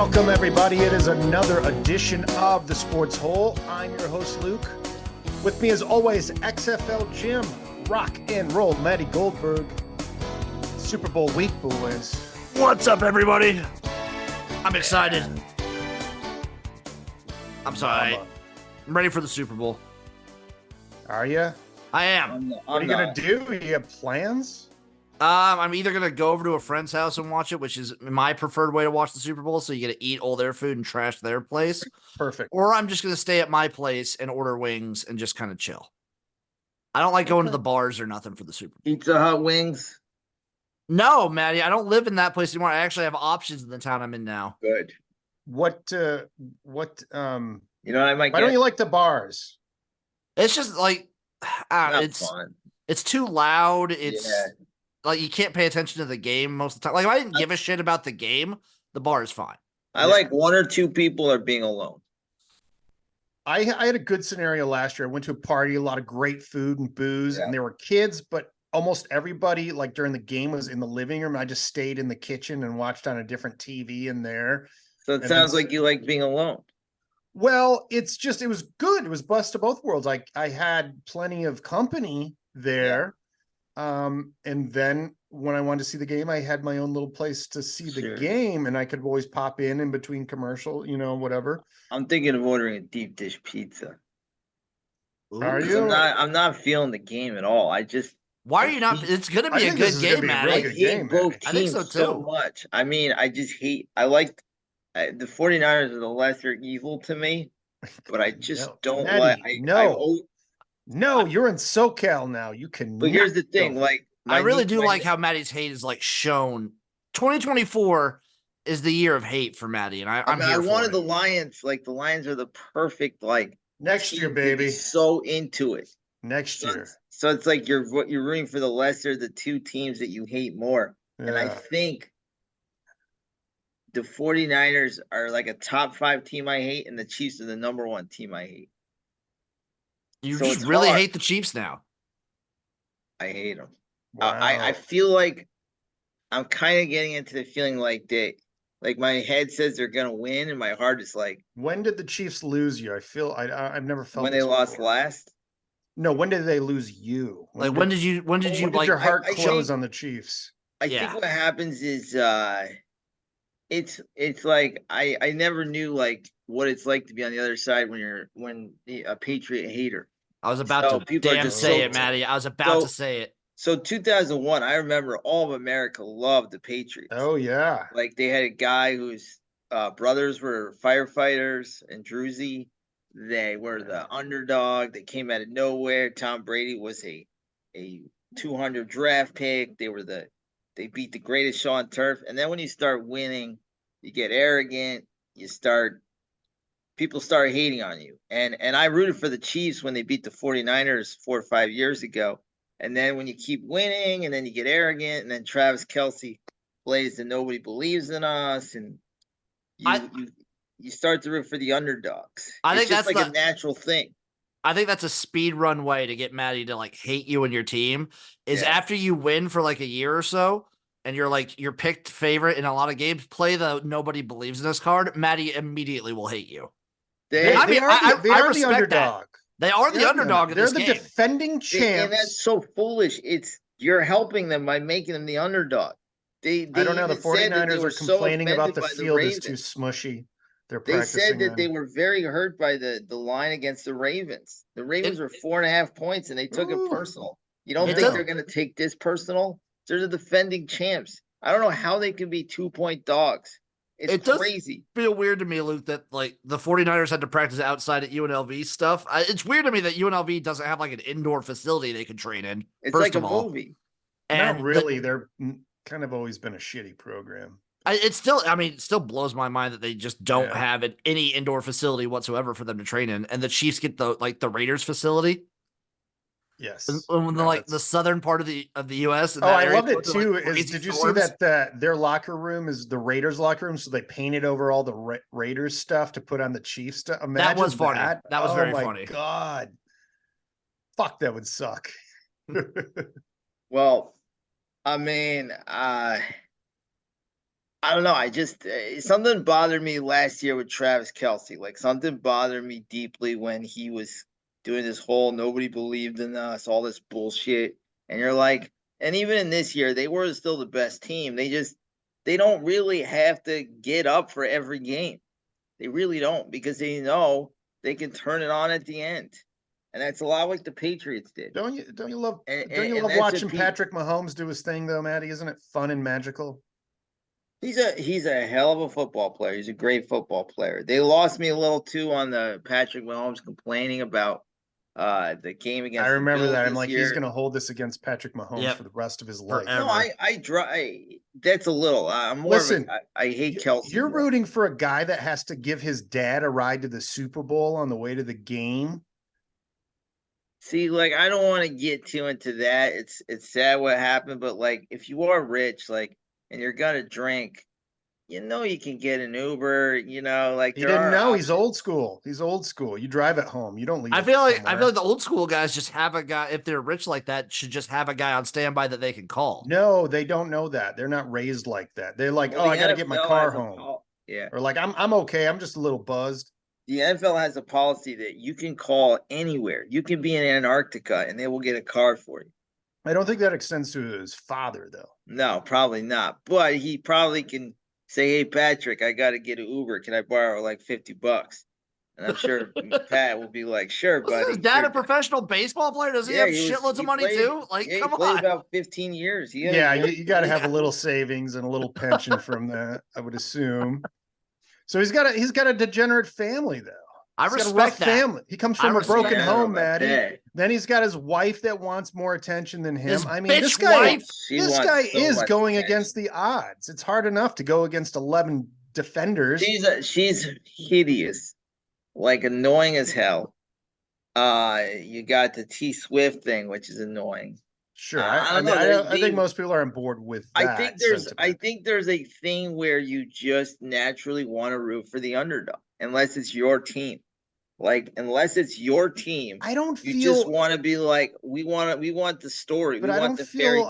Welcome, everybody. It is another edition of the Sports Hole. I'm your host, Luke. With me, as always, XFL Jim, rock and roll, Matty Goldberg. Super Bowl week, boys. What's up, everybody? I'm excited. I'm sorry. I'm ready for the Super Bowl. Are you? I am. What are you going to do? You have plans? I'm either going to go over to a friend's house and watch it, which is my preferred way to watch the Super Bowl, so you get to eat all their food and trash their place. Perfect. Or I'm just going to stay at my place and order wings and just kind of chill. I don't like going to the bars or nothing for the Super Bowl. Pizza Hut wings. No, Maddie, I don't live in that place anymore. I actually have options in the town I'm in now. Good. What, You know what I might why get? don't you like the bars? It's just like, Not it's fun. it's too loud. It's Yeah. like you can't pay attention to the game most of the time. Like if I didn't give a shit about the game, the bar is fine. I like one or two people are being alone. I had a good scenario last year. I went to a party, a lot of great food and booze, Yeah. and there were kids, but almost everybody, like during the game, was in the living room. I just stayed in the kitchen and watched on a different TV in there. So it And sounds then- like you like being alone. Well, it was good. It was best of both worlds. I had plenty of company there. And then when I wanted to see the game, I had my own little place to see the Sure. game, and I could always pop in between commercial, whatever. I'm thinking of ordering a deep dish pizza. Are 'Cause you? I'm not feeling the game at all. Why are you not? It's going to I be a think this good is gonna game, be a Maddie. really I good hate game, both I think teams so, so too. much. I mean, the 49ers are the lesser evil to me, but I just No, don't Maddie, like. No, you're in SoCal now. You can. But here's the thing, like I really do my- like how Maddie's hate is like shown. 2024 is the year of hate for Maddie, and I'm I here for wanted it. the Lions. Like the Lions are the perfect next team year, to be baby. so into it. Next year. So it's like you're rooting for the lesser, the two teams that you hate more. And I Yeah. think the 49ers are like a top 5 team I hate, and the Chiefs are the number 1 team I hate. You so just it's really hard. hate the Chiefs now. I hate them. Wow. I feel like I'm kind of getting into the feeling like my head says they're gonna win, and my heart is like When did the Chiefs lose you? I've never felt when they this lost before. last. No, when did they lose you? Like when did you when did your heart I close think- on the Chiefs? I Yeah. think what happens is it's like I never knew like what it's like to be on the other side when a Patriot hater. I was about So to people are damn just say so- it, Maddie. I was about so- to say it. So 2001, I remember all of America loved the Patriots. Oh yeah. Like they had a guy whose brothers were firefighters and Druzy. They were the underdog. They came out of nowhere. Tom Brady was a 200 draft pick. They beat the greatest show on turf. And then when you start winning, you get arrogant. People start hating on you. And I rooted for the Chiefs when they beat the 49ers 4 or 5 years ago. And then when you keep winning, and then you get arrogant, and then Travis Kelce plays and nobody believes in us, and you start to root for the underdogs. I It's think just that's like a natural thing. I think that's a speed run way to get Maddie to like hate you and your team is Yeah. after you win for like a year or so and you're like your picked favorite in a lot of games, play the nobody believes in us card. Maddie immediately will hate you. They, I mean, I the respect that. underdog. They are the underdog in They're this the game. defending and champs. that's so foolish. You're helping them by making them the underdog. They I don't know. The even said that they 49ers were are so complaining about offended the by field is too Ravens. smushy. They're They practicing said that on. they were very hurt by the line against the Ravens. The Ravens were 4.5 points, and they took Ooh. it personal. You don't It think does- they're going to take this personal? They're the defending champs. I don't know how they can be 2-point dogs. It's It does- crazy. Feel weird to me, Luke, that like the 49ers had to practice outside at UNLV stuff. It's weird to me that UNLV doesn't have like an indoor facility they can train in. It's first like a of all. movie. And Not really. They're kind of always been a shitty program. it still blows my mind that they just don't Yeah. have any indoor facility whatsoever for them to train in. And the Chiefs get the Raiders facility. Yes. In No, like the that's- southern part of the US. and Oh, that I area loved it goes to, like, too. crazy Did you see storms. that their locker room is the Raiders locker room? So they painted over all the Raiders stuff to put on the Chiefs stuff. Imagine was funny. That, That was oh very my funny. God. Fuck, that would suck. Well, I mean, I don't know. I just something bothered me last year with Travis Kelsey. Like something bothered me deeply when he was doing this whole nobody believed in us, all this bullshit. And you're like, and even in this year, they were still the best team. They don't really have to get up for every game. They really don't because they know they can turn it on at the end. And that's a lot like the Patriots did. Don't you And love that's watching Patrick Mahomes do his thing though, Maddie? Isn't it fun and magical? He's a hell of a football player. He's a great football player. They lost me a little too on the Patrick Mahomes complaining about the game I against the remember Bills that. I'm this like, he's year. going to hold this against Patrick Mahomes Yep. for the rest of his life. Forever. No, that's a little. I'm more Listen, of a. I hate Kelsey. You're more. rooting for a guy that has to give his dad a ride to the Super Bowl on the way to the game. See, like I don't want to get too into that. It's sad what happened, but like if you are rich, like and you're gonna drink, you know you can get an Uber. You know, like He there didn't are know. options. He's old school. He's old school. You drive it home. You don't leave. I feel like somewhere. the old school guys just have a guy, if they're rich like that, should just have a guy on standby that they can call. No, they don't know that. They're not raised like that. They're like, Well, oh, the I got to get my NFL car has a home, yeah. or like I'm okay. I'm just a little buzzed. The NFL has a policy that you can call anywhere. You can be in Antarctica and they will get a car for you. I don't think that extends to his father though. No, probably not. But he probably can say, "Hey, Patrick, I got to get an Uber. Can I borrow like $50?" And I'm sure Pat will be like, "Sure, Wasn't buddy." his dad Sure. a professional baseball player? Does he Yeah, have shitloads of money too? Like, Yeah, he come played on. about 15 years. Yeah, you got to have a Yeah. little savings and a little pension from that, I would assume. So he's got a degenerate family though. I He's got a respect rough that. family. He comes from a respect broken that. home, Maddie. Okay. Then he's got his wife that wants more attention than him. His I mean, this bitch guy, wife. She this wants guy so is much going attention. against the odds. It's hard enough to go against 11 defenders. She's hideous, like annoying as hell. You got the T Swift thing, which is annoying. Sure, I don't mean, know. I think most people are on board with I that think sentiment. there's a thing where you just naturally want to root for the underdog, unless it's your team. Like unless it's your team, I don't you just feel, want to be like, we want the story, but we want the fairy tale.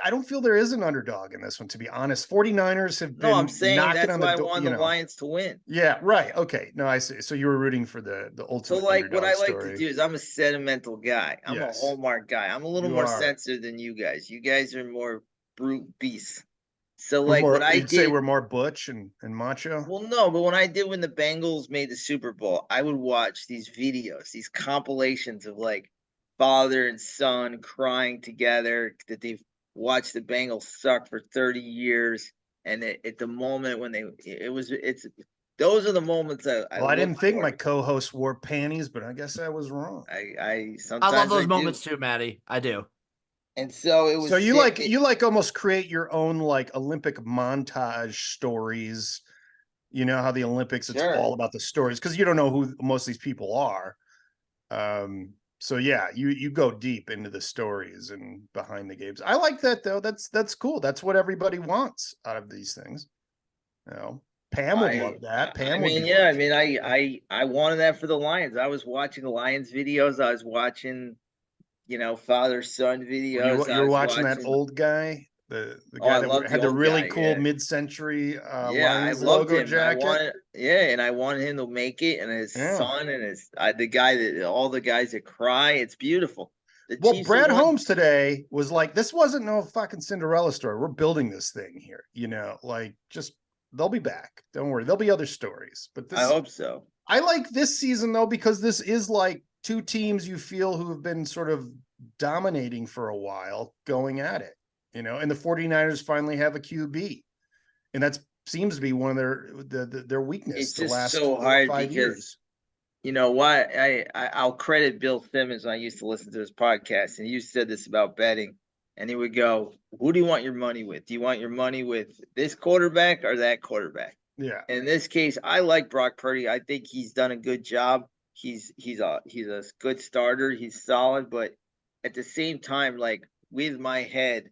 I don't feel there is an underdog in this one, to be honest. 49ers have No, I'm been saying knocking that's on the why I door, want you the know. Lions to win. Yeah, right. Okay. No, I see. So you were rooting for the So ultimate like what underdog I like to story. do is I'm a sentimental guy. I'm a Yes. Hallmark guy. I'm a little You more are. sensitive than you guys. You guys are more brute beasts. So We're like more, what I you'd say did. we're more butch and macho. Well, no, but when I did when the Bengals made the Super Bowl, I would watch these videos, these compilations of like father and son crying together that they've watched the Bengals suck for 30 years. And at the moment when it's those are the moments I Well, I look didn't think for. my co-host wore panties, but I guess I was wrong. I I love sometimes those I moments do. too, Maddie. I do. And so it So was you like almost create your own like Olympic montage stories. You know how the Olympics, it's sure. all about the stories because you don't know who most of these people are. So yeah, you go deep into the stories and behind the games. I like that though. That's cool. That's what everybody wants out of these things. You know, Pam would love that. Pam would be Yeah, I like, mean, I wanted that for the Lions. I was watching Lions videos. I was watching, father son videos. I you're was watching that watching. old guy, the Oh, guy I that love the had the old really guy. cool Yeah, mid-century yeah, I Lions loved logo him. jacket. And I wanted him to make it, and his Yeah. son, and the guy that all the guys that cry. It's beautiful. The Well, Chiefs have Brad won. Holmes today was like, this wasn't no fucking Cinderella story. We're building this thing here, like just they'll be back. Don't worry. There'll be other stories. But I hope so. I like this season though, because this is like two teams you feel who have been sort of dominating for a while going at it, and the 49ers finally have a QB. And that seems to be one of their weakness It's the just last so 4 or hard 5 because years. you know what? I'll credit Bill Simmons. I used to listen to his podcast, and you said this about betting, and he would go, "Who do you want your money with? Do you want your money with this quarterback or that quarterback?" Yeah. In this case, I like Brock Purdy. I think he's done a good job. He's a good starter. He's solid, but at the same time, like with my head,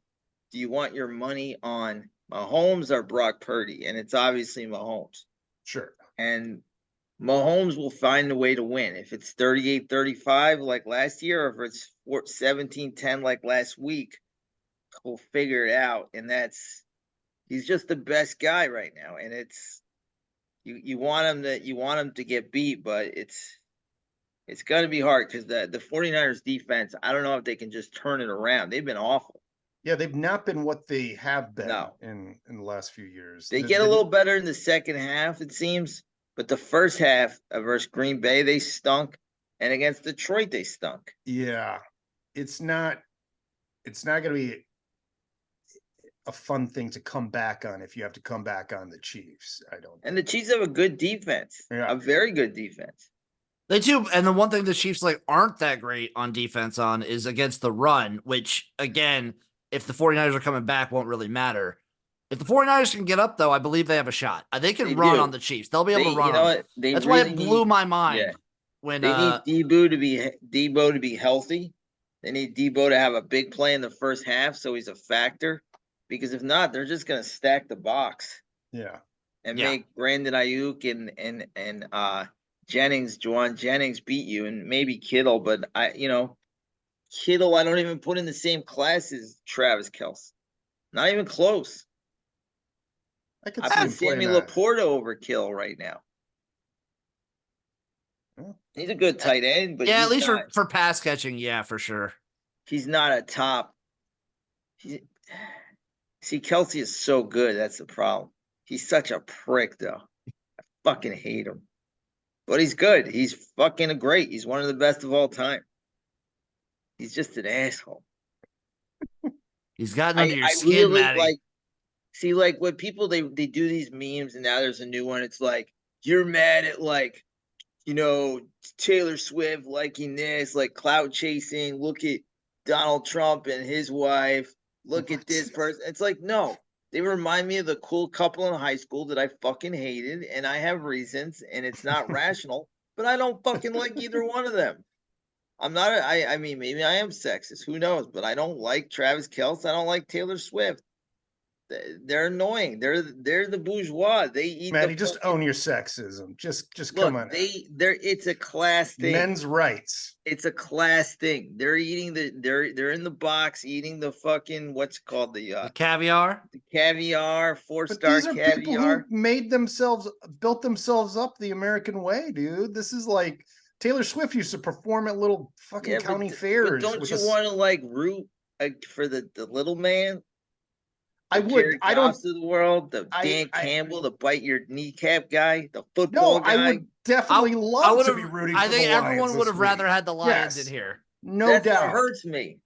do you want your money on Mahomes or Brock Purdy? And it's obviously Mahomes. Sure. And Mahomes will find a way to win. If it's 38-35 like last year, or if it's 17-10 like last week, we'll figure it out. And He's just the best guy right now, and it's you want him to get beat, but it's going to be hard because the 49ers defense, I don't know if they can just turn it around. They've been awful. Yeah, they've not been what they have been No. in the last few years. They get a little better in the second half, it seems, but the first half versus Green Bay, they stunk, and against Detroit, they stunk. Yeah, it's not going to be a fun thing to come back on if you have to come back on the Chiefs. I don't. And the Chiefs have a good defense, a very good defense. They do, and the one thing the Chiefs aren't that great on defense on is against the run, which again, if the 49ers are coming back, won't really matter. If the 49ers can get up, though, I believe they have a shot. They can run on the Chiefs. They'll be able to run. You know what? That's why it blew my mind when they need Debo to be healthy. They need Debo to have a big play in the first half, so he's a factor. Because if not, they're just going to stack the box. Yeah, and make Brandon Ayuk and Juwan Jennings beat you, and maybe Kittle. But Kittle, I don't even put in the same class as Travis Kelce. Not even close. I put Sammy Laporta over Kittle right now. He's a good tight end, but at least for pass catching, for sure. He's not a top. See, Kelce is so good. That's the problem. He's such a prick, though. I fucking hate him. But he's good. He's fucking great. He's one of the best of all time. He's just an asshole. He's gotten under your skin, really, Matty. When people, they do these memes, and now there's a new one. It's like, you're mad at, Taylor Swift liking this, clout chasing. Look at Donald Trump and his wife. Look at this person. It's like, no, they remind me of the cool couple in high school that I fucking hated, and I have reasons, and it's not rational, but I don't fucking like either one of them. I'm not, I mean, maybe I am sexist, who knows, but I don't like Travis Kelce. I don't like Taylor Swift. They're annoying. They're the bourgeois. They eat. Matty, just own your sexism. Just look, come on. It's a class thing. Men's rights. It's a class thing. They're eating they're in the box eating the fucking what's it called the caviar. The caviar, 4-star caviar. People who built themselves up the American way, dude. This is like Taylor Swift used to perform at little fucking county fairs. But don't you want to root for the little man? I would. I don't. To the world, Dan Campbell, the bite your kneecap guy, the football guy. I would definitely love to be rooting. I think everyone would have rather had the Lions in here. No doubt. What hurts me.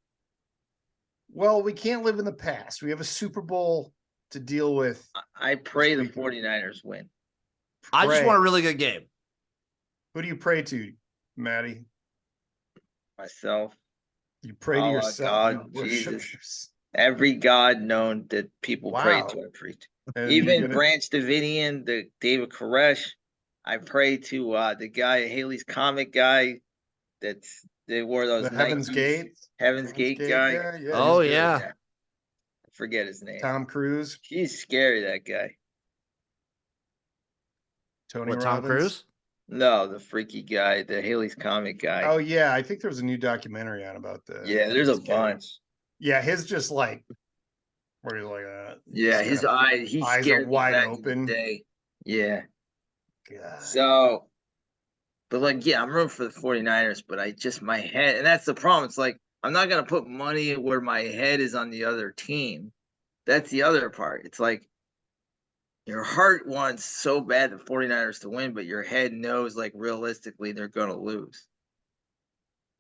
Well, we can't live in the past. We have a Super Bowl to deal with. I pray the 49ers win. I just want a really good game. Who do you pray to, Matty? Myself. You pray to yourself. God, Jesus. Every god known that people pray to, I pray to. Even Branch Davidian, the David Koresh. I pray to the guy, Haley's comic guy. They wore those Heaven's Gate. Heaven's Gate guy. Yeah. Oh yeah. I forget his name. Tom Cruise. He's scary, that guy. Tony Robbins. Tom Cruise? No, the freaky guy, the Haley's comic guy. Oh yeah, I think there was a new documentary on about that. Yeah, there's a bunch. Yeah, his just where he's like that. Yeah, his eyes are wide open. Yeah. God. So, but I'm rooting for the 49ers, but my head, and that's the problem. It's I'm not going to put money where my head is on the other team. That's the other part. It's your heart wants so bad the 49ers to win, but your head knows realistically they're going to lose.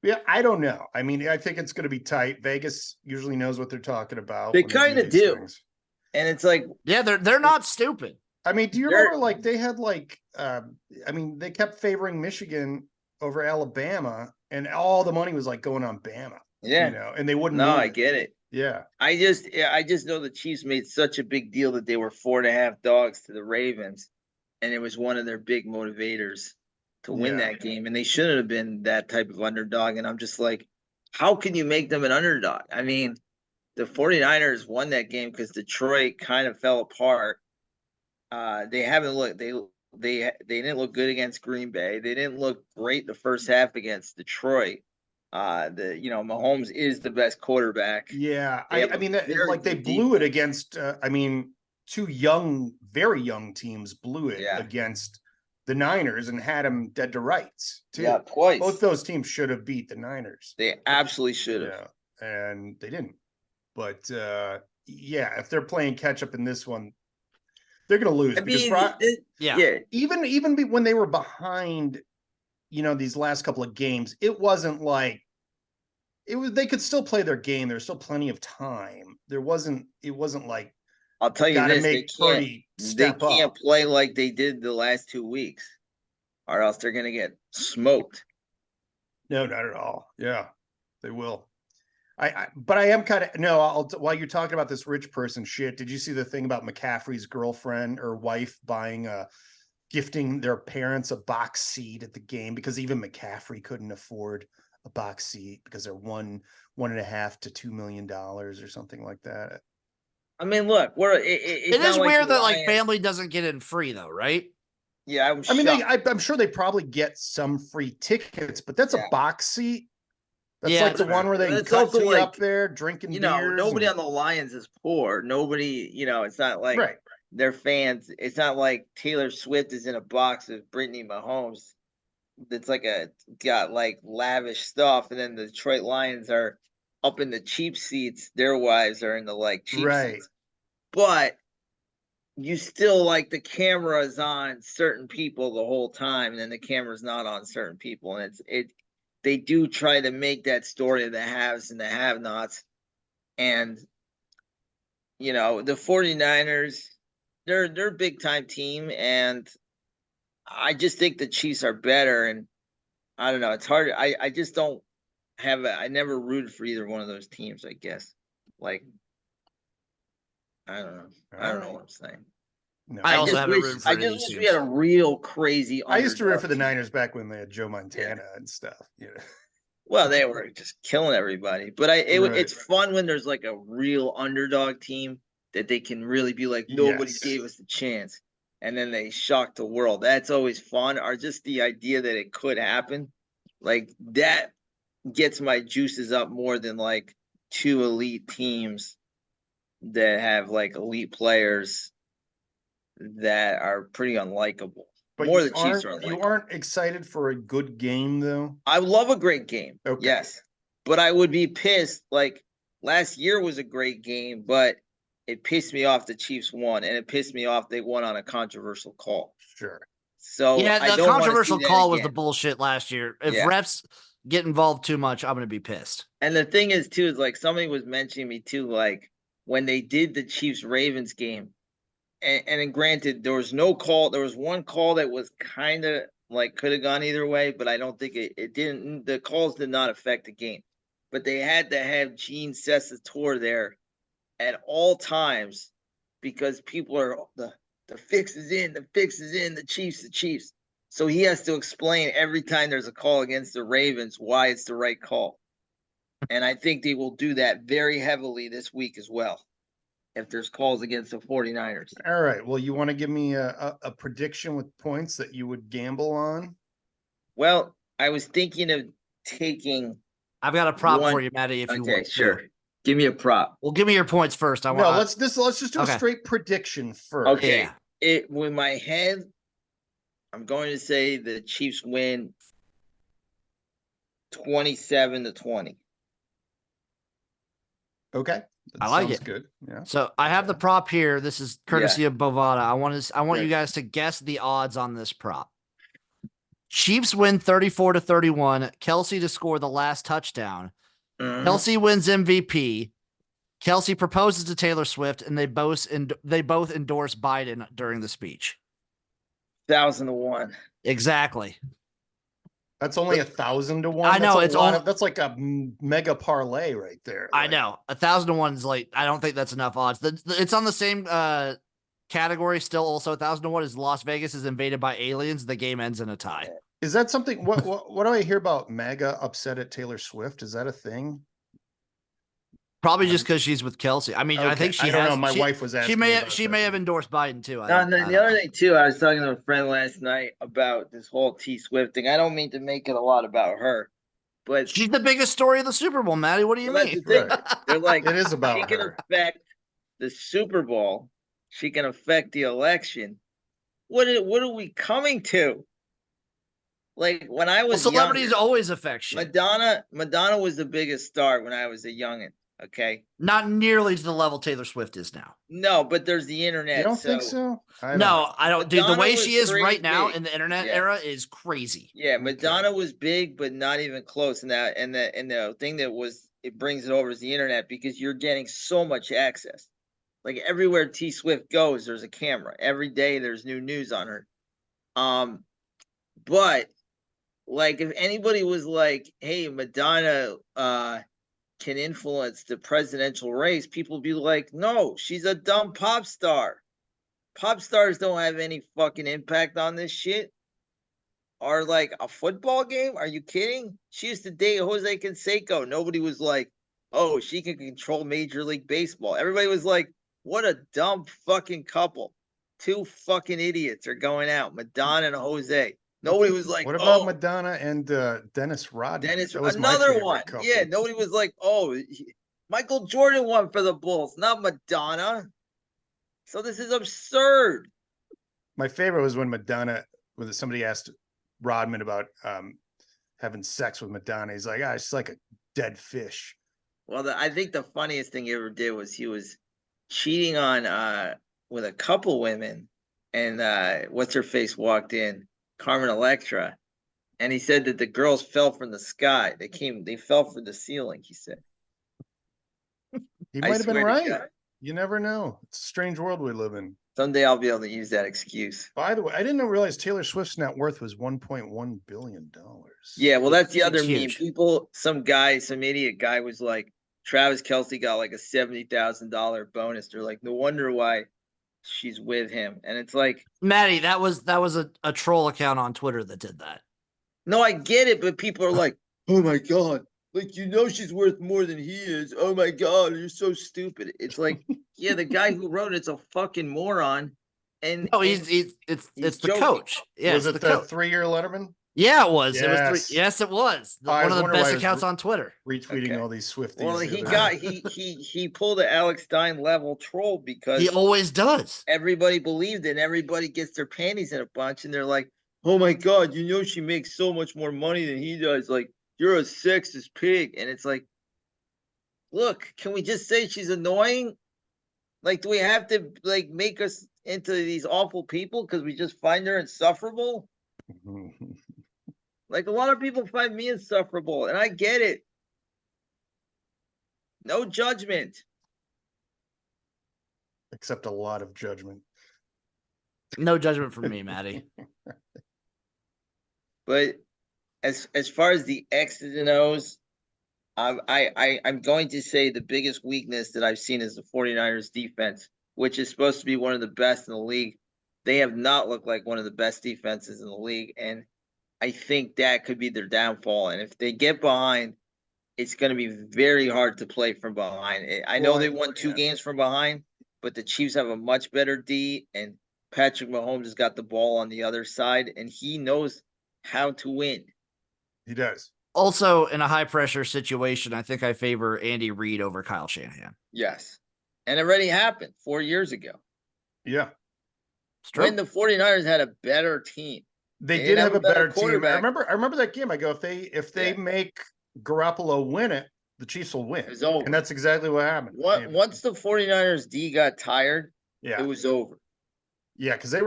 Yeah, I don't know. I mean, I think it's going to be tight. Vegas usually knows what they're talking about. They kind of do. Things. And it's they're not stupid. I mean, do you remember they had they kept favoring Michigan over Alabama, and all the money was going on Bama. Yeah. And they wouldn't. No, I get it. Yeah. I just know the Chiefs made such a big deal that they were 4.5 dogs to the Ravens, and it was one of their big motivators to win that game, and they shouldn't have been that type of underdog. And I'm just how can you make them an underdog? I mean, the 49ers won that game because Detroit kind of fell apart. They haven't looked they didn't look good against Green Bay. They didn't look great the first half against Detroit. Mahomes is the best quarterback. Yeah, I mean, they blew it against. two young, very young teams blew it Yeah. against the Niners and had them dead to rights too. Yeah, twice. Both those teams should have beat the Niners. They absolutely should have. Yeah, and they didn't. But yeah, if they're playing catch up in this one, they're going to lose. Even when they were behind, these last couple of games, it wasn't like they could still play their game. There's still plenty of time. It wasn't like, I'll tell you this, they can't play like they did the last 2 weeks, or else they're going to get smoked. No, not at all. Yeah, they will. But I am kind of while you're talking about this rich person shit, did you see the thing about McCaffrey's girlfriend or wife gifting their parents a box seat at the game, because even McCaffrey couldn't afford a box seat because they're $1.5 to $2 million or something like that. I mean, look, it is weird that like family doesn't get in free though, right? Yeah, I'm sure they probably get some free tickets, but that's a box seat. That's like the one where they cut to you up there drinking beers. Nobody on the Lions is poor. Nobody, it's not like their fans. It's not like Taylor Swift is in a box with Brittany Mahomes. That's got like lavish stuff, and then the Detroit Lions are up in the cheap seats. Their wives are in the like cheap seats. But you still the camera is on certain people the whole time, and then the camera's not on certain people, and they do try to make that story of the haves and the have-nots. And, the 49ers, they're a big-time team, and I just think the Chiefs are better. And I don't know. It's hard. I just don't I never rooted for either one of those teams, I guess. I don't know. I don't know what I'm saying. No, I also haven't rooted for I just wish we had a real crazy. I used to root for the Niners back when they had Joe Montana and stuff. Well, they were just killing everybody, but it's fun when there's like a real underdog team that they can really be like, nobody gave us a chance, and then they shock the world. That's always fun, or just the idea that it could happen. Like that gets my juices up more than like two elite teams that have like elite players that are pretty unlikable. But more the Chiefs are unlikable. You aren't excited for a good game, though? I love a great game. Okay. Yes. But I would be pissed. Like last year was a great game, but it pissed me off the Chiefs won, and it pissed me off they won on a controversial call. Sure. So yeah, the controversial call was the bullshit last year. If refs get involved too much, I'm going to be pissed. And the thing is, too, is like somebody was mentioning me, too, like when they did the Chiefs-Ravens game, and granted, there was no call. There was one call that was kind of like could have gone either way, but I don't think it didn't. The calls did not affect the game. But they had to have Gene Cessator there at all times because people are the fix is in, the Chiefs. So he has to explain every time there's a call against the Ravens why it's the right call. And I think they will do that very heavily this week as well, if there's calls against the 49ers. All right. Well, you want to give me a prediction with points that you would gamble on? Well, I was thinking of taking. I've got a prop for you, Maddie, if you want. Okay, sure. Give me a prop. Well, give me your points first. Let's just do a straight prediction first. Okay. Yeah. With my head, I'm going to say the Chiefs win 27-20. Okay. I like it. Good. Yeah. So I have the prop here. This is courtesy of Bovada. I want you guys to guess the odds on this prop. Chiefs win 34-31. Kelsey to score the last touchdown. Mm-hmm. Kelsey wins MVP. Kelsey proposes to Taylor Swift, and they both endorse Biden during the speech. 1,000-1. Exactly. That's only 1,000-1. I know that's like a mega parlay right there. I know 1,000-1 is like, I don't think that's enough odds. It's on the same category still. Also 1,000-1 is Las Vegas is invaded by aliens. The game ends in a tie. Is that something? What do I hear about MAGA upset at Taylor Swift? Is that a thing? Probably just because she's with Kelsey. I mean, okay. I think she. I don't know. My wife was asking. She may have endorsed Biden too. The other thing too, I was talking to a friend last night about this whole T Swift thing. I don't mean to make it a lot about her, but she's the biggest story of the Super Bowl, Maddie. What do you mean? They're like, it is about she can affect the Super Bowl, she can affect the election. What are we coming to? Like when I was celebrities younger, always affect shit. Madonna was the biggest star when I was a youngin'. Okay, Not nearly to the level Taylor Swift is now. no, but there's the internet. You don't think so? I don't. Dude, the Madonna way was she is pretty right now big. in the internet Yeah. era is crazy. Yeah, Okay. Madonna was big, but not even close. And the thing that was it brings it over is the internet because you're getting so much access. Like everywhere T Swift goes, there's a camera. Every day there's new news on her. But like if anybody was like, hey, Madonna can influence the presidential race, people would be like, no, she's a dumb pop star. Pop stars don't have any fucking impact on this shit. Or like a football game? Are you kidding? She used to date Jose Canseco. Nobody was like, oh, she can control Major League Baseball. Everybody was like, what a dumb fucking couple. Two fucking idiots are going out, Madonna and Jose. Nobody was like, What about oh, Madonna and Dennis Rodman? Dennis, That was my another favorite one. couple. Yeah, nobody was like, oh, Michael Jordan won for the Bulls, not Madonna. So this is absurd. My favorite was when somebody asked Rodman about having sex with Madonna. He's like, it's like a dead fish. Well, I think the funniest thing he ever did was he was cheating on with a couple women, and what's her face walked in, Carmen Electra, and he said that the girls fell from the sky. They fell from the ceiling. He said. He I might have been swear to right. God. You never know. It's a strange world we live in. Someday I'll be able to use that excuse. By the way, I didn't realize Taylor Swift's net worth was $1.1 billion. Yeah, well, that's the It's other meme. huge. Some idiot guy was like, Travis Kelce got like a $70,000 bonus. They're like, no wonder why she's with him. And it's like, Maddie, that was a troll account on Twitter that did that. no, I get it, but people are like, oh my God, like, she's worth more than he is. Oh my God, you're so stupid. It's like, yeah, the guy who wrote it's a fucking moron. And No, it's the joking. coach. Yeah, Was it's it the the coach. 3-year Letterman? Yeah, it was. It was Yes. yes, it was. I One was of the wondering why best I was accounts on Twitter. Retweeting Okay. all these Swifties. Well, the he other got day. he pulled an Alex Stein level troll because He always does. everybody believed it, and everybody gets their panties in a bunch, and they're like, oh my God, she makes so much more money than he does. Like, you're a sexist pig. And it's like, look, can we just say she's annoying? Like, do we have to like make us into these awful people because we just find her insufferable? Like, a lot of people find me insufferable, and I get it. No judgment. Except a lot of judgment. No judgment from me, Maddie. But as far as the X's and O's, I'm going to say the biggest weakness that I've seen is the 49ers defense, which is supposed to be one of the best in the league. They have not looked like one of the best defenses in the league, and I think that could be their downfall. And if they get behind, it's going to be very hard to play from behind. I know they won 2 games from behind, but the Chiefs have a much better D, and Patrick Mahomes has got the ball on the other side, and he knows how to win. He does. Also, in a high pressure situation, I think I favor Andy Reid over Kyle Shanahan. Yes. And it already happened 4 years ago. Yeah. It's true. When the 49ers had a better team. They did have a better team. I quarterback. remember that game. I go, if they make Garoppolo win it, the Chiefs will win. It was over. And that's exactly what happened. Once the 49ers D got tired, Yeah. it was over. Yeah, because I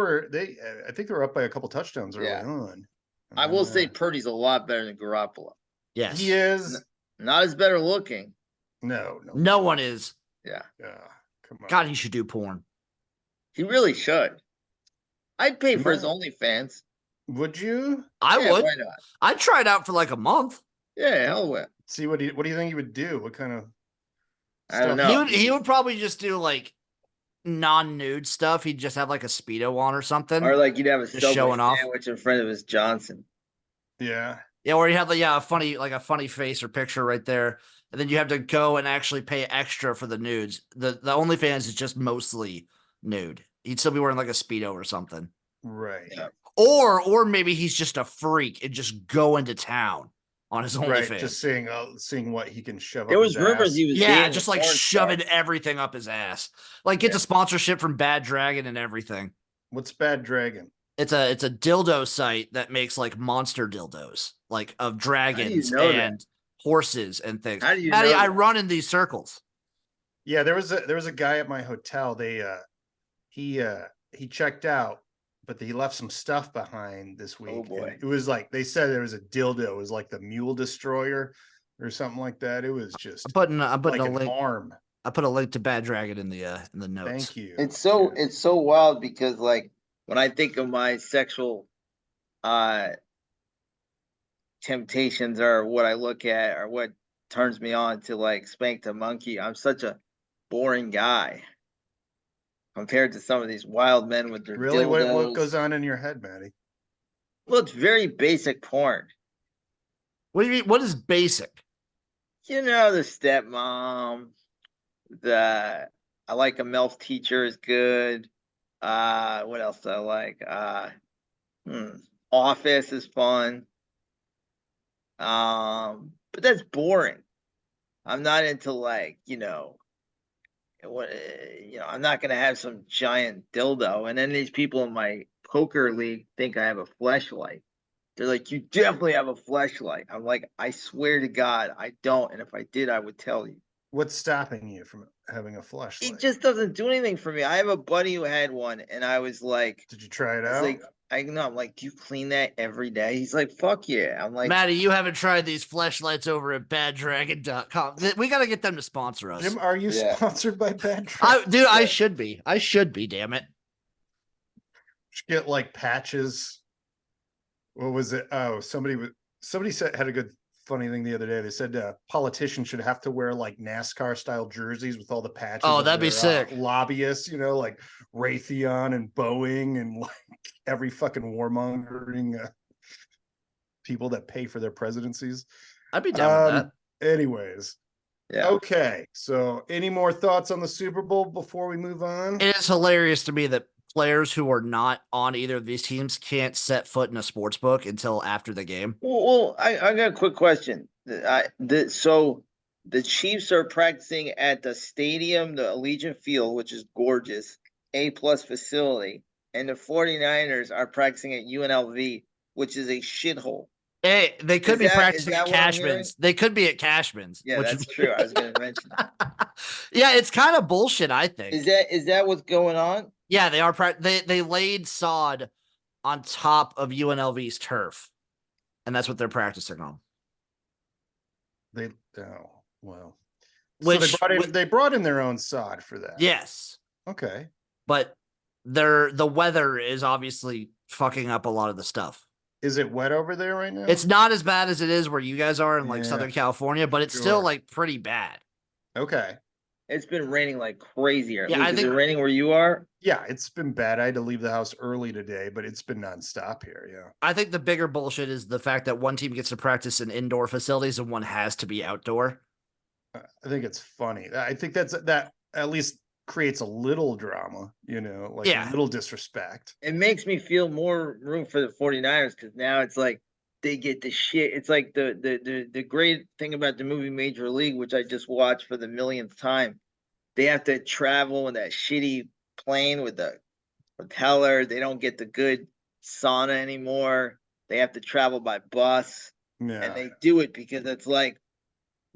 think they were up by a couple touchdowns early on. I will say Purdy's a lot better than Garoppolo. Yes. He is. Not as better looking. No. No one is. Yeah. Come on. God, he should do porn. He really should. I'd pay for his OnlyFans. Would you? I would. Why not? I'd try it out for like a month. Yeah, hell with. See what do you think he would do? What kind of I don't stuff? know. He would probably just do like non-nude stuff. He'd just have like a Speedo on or something. Or like you'd have a Just showing off. sandwich in front of his Johnson. Yeah. Yeah, or you have a funny face or picture right there. And then you have to go and actually pay extra for the nudes. The OnlyFans is just mostly nude. He'd still be wearing like a Speedo or something. Right. Yeah. Or maybe he's just a freak and just go into town. on his Right, OnlyFans. just seeing what he can shove There up was his rumors ass. he was Yeah, dating just a like porn star. shoving everything up his ass. Like gets a sponsorship from Bad Dragon and everything. What's Bad Dragon? It's a dildo site that makes like monster dildos, like of dragons know that? and horses and things. How do you Maddie, know I that? run in these circles. Yeah, there was a guy at my hotel. He checked out, but he left some stuff behind this week. Oh, boy. And it was like they said there was a dildo. It was like the Mule Destroyer or something like that. It was just I'm putting like a an link. arm. I put a link to Bad Dragon in the notes. Thank you. It's so wild because like when I think of my sexual temptations or what I look at or what turns me on to like spank the monkey, I'm such a boring guy compared to some of these wild men with their Really, what dildos. goes on in your head, Maddie? Well, it's very basic porn. What do you mean? What is basic? You know, the stepmom, I like a MILF teacher is good. What else do I like? Office is fun. But that's boring. I'm not into like, I'm not gonna have some giant dildo. And then these people in my poker league think I have a fleshlight. They're like, you definitely have a fleshlight. I'm like, I swear to God, I don't. And if I did, I would tell you. What's stopping you from having a flashlight? It just doesn't do anything for me. I have a buddy who had one, and I was like, Did you try it I was out? like, I know. I'm like, do you clean that every day? He's like, fuck yeah. I'm like, Maddie, you haven't tried these fleshlights over at baddragon.com. We got to get them to sponsor us. Jim, are you Yeah. sponsored by Bad Dragon? Dude, I should be. I should be, damn it. Should get like patches. What was it? Oh, somebody said had a good funny thing the other day. They said politicians should have to wear like NASCAR style jerseys with all the patches. Oh, of that'd be their, sick. Lobbyists, like Raytheon and Boeing and like every fucking warmongering people that pay for their presidencies. I'd be down with that. Anyways. yeah. Okay. So any more thoughts on the Super Bowl before we move on? It is hilarious to me that players who are not on either of these teams can't set foot in a sports book until after the game. Well, I got a quick question. So the Chiefs are practicing at the stadium, the Allegiant Field, which is gorgeous, A+ facility, and the 49ers are practicing at UNLV, which is a shithole. Hey, they could be practicing at what I'm hearing? Cashman's. They could be at Cashman's. Yeah, that's true. I was going to mention that. Yeah, it's kind of bullshit, I think. Is that what's going on? Yeah, they are. They laid sod on top of UNLV's turf, and that's what they're practicing on. Well. Which so they brought in their own sod for that. Yes. Okay. But the weather is obviously fucking up a lot of the stuff. Is it wet over there right now? It's not as bad as it is where you guys are in like Yeah. Southern California, but it's still like pretty bad. Okay. It's been raining like crazy. Yeah, Luke, I is think- it raining where you are? Yeah, it's been bad. I had to leave the house early today, but it's been nonstop here. Yeah. I think the bigger bullshit is the fact that one team gets to practice in indoor facilities and one has to be outdoor. I think it's funny. I think that at least creates a little drama, like a little disrespect. It makes me feel more room for the 49ers because now it's like they get the shit. It's like the great thing about the movie Major League, which I just watched for the millionth time. They have to travel in that shitty plane with the propeller. They don't get the good sauna anymore. They have to travel by bus. Yeah. And they do it because it's like,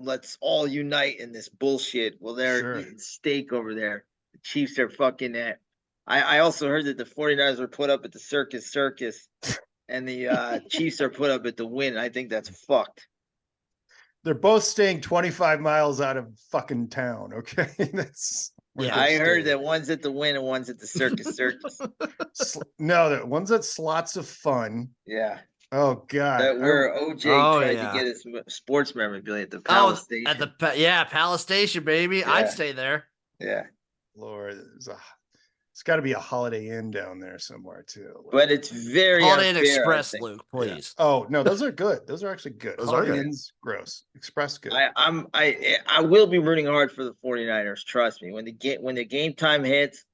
let's all unite in this bullshit. Well, they're eating steak over there. The Chiefs are fucking at. I also heard that the 49ers were put up at the Circus and the Chiefs are put up at the Win. I think that's fucked. They're both staying 25 miles out of fucking town. Okay. That's Yeah, I heard that one's at the Win and one's at the Circus. No, that one's at Slots of Fun. Yeah. Oh God. That where OJ tried to get his sports memorabilia at the Palace Station. At the Palace Station, baby. Yeah. I'd stay there. Yeah. Lord, it's got to be a Holiday Inn down there somewhere too. But it's very Holiday Inn unfair, Express, Luke, please. Yeah. Oh no, those are good. Those are actually good. Those Holiday are good. Inn's gross. Express good. I will be rooting hard for the 49ers. Trust me. When the game time hits,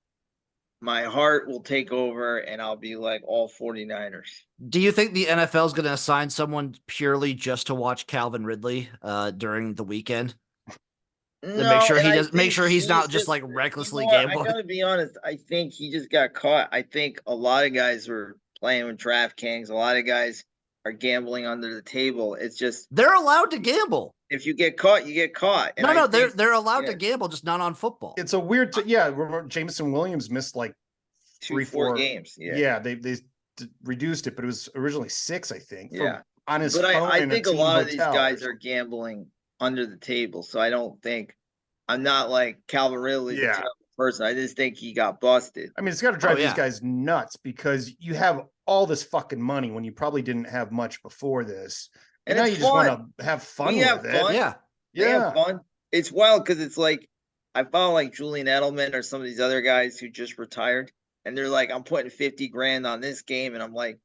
my heart will take over and I'll be like all 49ers. Do you think the NFL is going to assign someone purely just to watch Calvin Ridley during the weekend? To make sure he does, make sure he's not just like recklessly gambling. I gotta be honest. I think he just got caught. I think a lot of guys were playing with DraftKings. A lot of guys are gambling under the table. It's just they're allowed to gamble. If you get caught, you get caught. And no, they're allowed to gamble, just not on football. It's a weird. Remember Jameson Williams missed like 3-4 games. Yeah, they reduced it, but it was originally 6, I think. Yeah, on his but phone. I think a lot of these guys are gambling under the table, so I don't think I'm not like Calvin Ridley, the person. I just think he got busted. I mean, it's got to drive these guys nuts because you have all this fucking money when you probably didn't have much before this. And now you just want to have fun with it. Yeah. They have fun. It's wild because it's like I follow like Julian Edelman or some of these other guys who just retired, and they're like, I'm putting 50 grand on this game, and I'm like,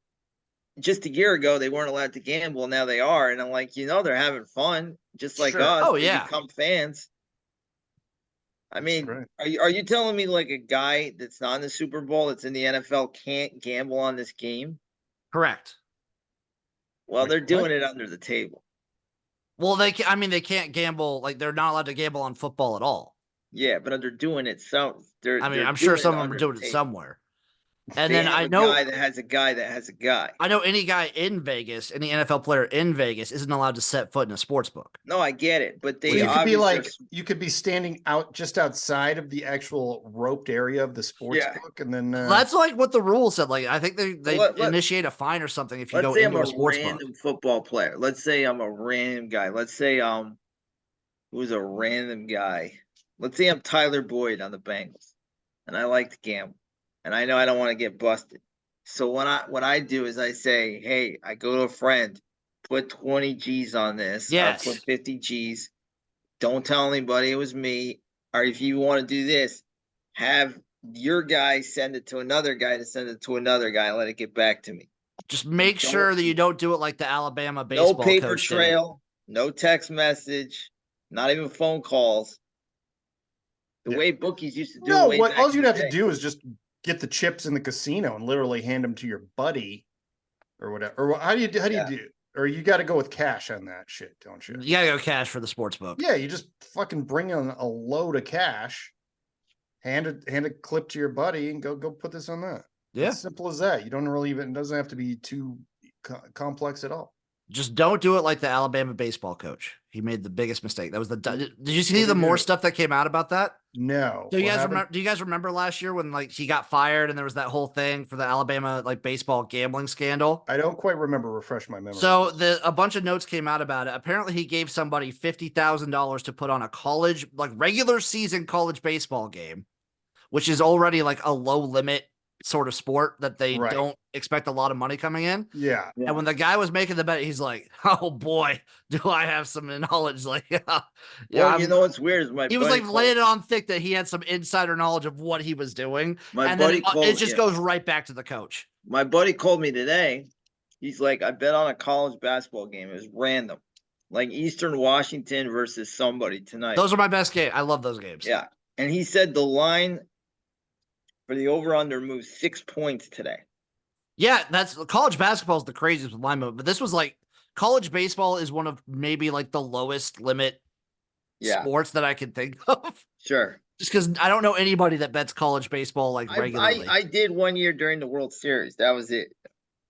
just a year ago they weren't allowed to gamble, now they are, and I'm like, they're having fun just like us. Oh they yeah, become fans. I mean, are you telling me like a guy that's not in the Super Bowl that's in the NFL can't gamble on this game? Correct. Well, they're doing it under the table. Well, they can't gamble. Like, they're not allowed to gamble on football at all. Yeah, but they're doing it. I'm sure some of them are doing it somewhere. And then I know a guy that has a guy that has a guy. I know any guy in Vegas, any NFL player in Vegas isn't allowed to set foot in a sports book. No, I get it, but you could be like, you could be standing out just outside of the actual roped area of the sports book, and then that's like what the rules said. Like, I think they initiate a fine or something if you go into a sports book. Let's say I'm a random football player. Let's say I'm a random guy. Let's say who's a random guy. Let's say I'm Tyler Boyd on the Bengals, and I like to gamble. And I know I don't want to get busted. So what I do is I say, hey, I go to a friend, put 20 G's on this. Yes. I'll put 50 G's. Don't tell anybody it was me. Or if you want to do this, have your guy send it to another guy to send it to another guy and let it get back to me. Just make sure that you don't do it like the Alabama baseball coach. No paper trail, no text message, not even phone calls. The way bookies used to do it. No, all you'd have to do is just get the chips in the casino and literally hand them to your buddy or whatever. Or how do you do? Or you got to go with cash on that shit, don't you? You got to go cash for the sports book. Yeah, you just fucking bring in a load of cash, hand a clip to your buddy, and go put this on that. Yeah, as simple as that. You don't really even. It doesn't have to be too complex at all. Just don't do it like the Alabama baseball coach. He made the biggest mistake. That was did you see the more stuff that came out about that? No. Do you guys remember last year when like he got fired and there was that whole thing for the Alabama like baseball gambling scandal? I don't quite remember. Refresh my memory. So a bunch of notes came out about it. Apparently he gave somebody $50,000 to put on a college, like regular season college baseball game, which is already like a low limit sort of sport that they don't expect a lot of money coming in. Yeah. And when the guy was making the bet, he's like, "Oh boy, do I have some knowledge?" Like, well, you know what's weird is he was like laying it on thick that he had some insider knowledge of what he was doing. And then it just goes right back to the coach. My buddy called me today. He's like, I bet on a college basketball game. It was random, like Eastern Washington versus somebody tonight. Those are my best games. I love those games. Yeah. And he said the line for the over-under moved 6 points today. Yeah, that's college basketball is the craziest with line move, but this was like college baseball is one of maybe like the lowest limit sports that I can think of. Sure. Just because I don't know anybody that bets college baseball like regularly. I did one year during the World Series. That was it.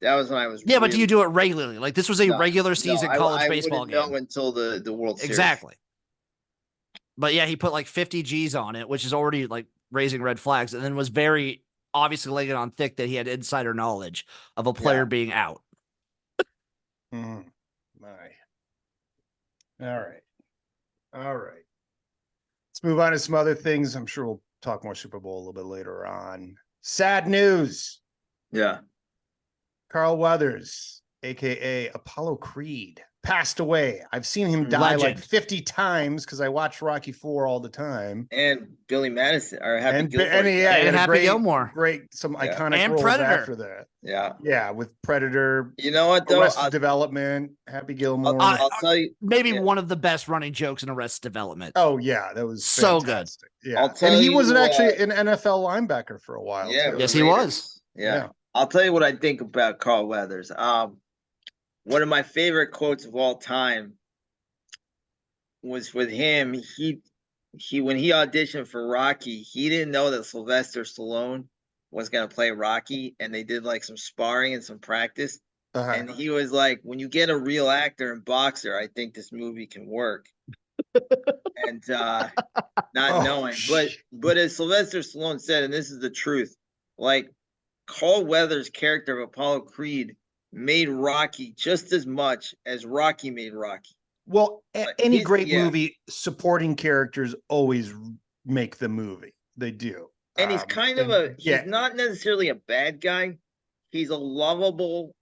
That was when I was. Yeah, but do you do it regularly? Like this was a regular season college baseball game. No, until the World Series. Exactly. But yeah, he put like 50 G's on it, which is already like raising red flags, and then was very obviously laying it on thick that he had insider knowledge of a player being out. My. All right. Let's move on to some other things. I'm sure we'll talk more Super Bowl a little bit later on. Sad news. Yeah. Carl Weathers aka Apollo Creed, passed away. I've seen him die like Legend. 50 times because I watch Rocky 4 all the time. And Billy Madison or Happy And Gilmore. yeah, he And had a Happy Gilmore. great, some Yeah. iconic And roles Predator. after that. Yeah. Yeah, with Predator, You know what though? Arrested Development, Happy Gilmore. I'll tell you. Maybe Yeah. one of the best running jokes in Arrested Development. Oh yeah, that was So fantastic. good. Yeah, I'll tell and he you, was actually an NFL linebacker for a while. Yeah. too. Yes, he was. Yeah. I'll tell you what I think about Carl Weathers. One of my favorite quotes of all time was with him. He when he auditioned for Rocky, he didn't know that Sylvester Stallone was gonna play Rocky, and they did like some sparring and some practice. Uh-huh. And he was like, "When you get a real actor and boxer, I think this movie can work." And not knowing, but as Sylvester Stallone said, and this is the truth, like Carl Weathers' character of Apollo Creed made Rocky just as much as Rocky made Rocky. Well, any great yeah. movie, supporting characters always make the movie. They do. And he's kind of he's not necessarily a bad guy. He's a lovable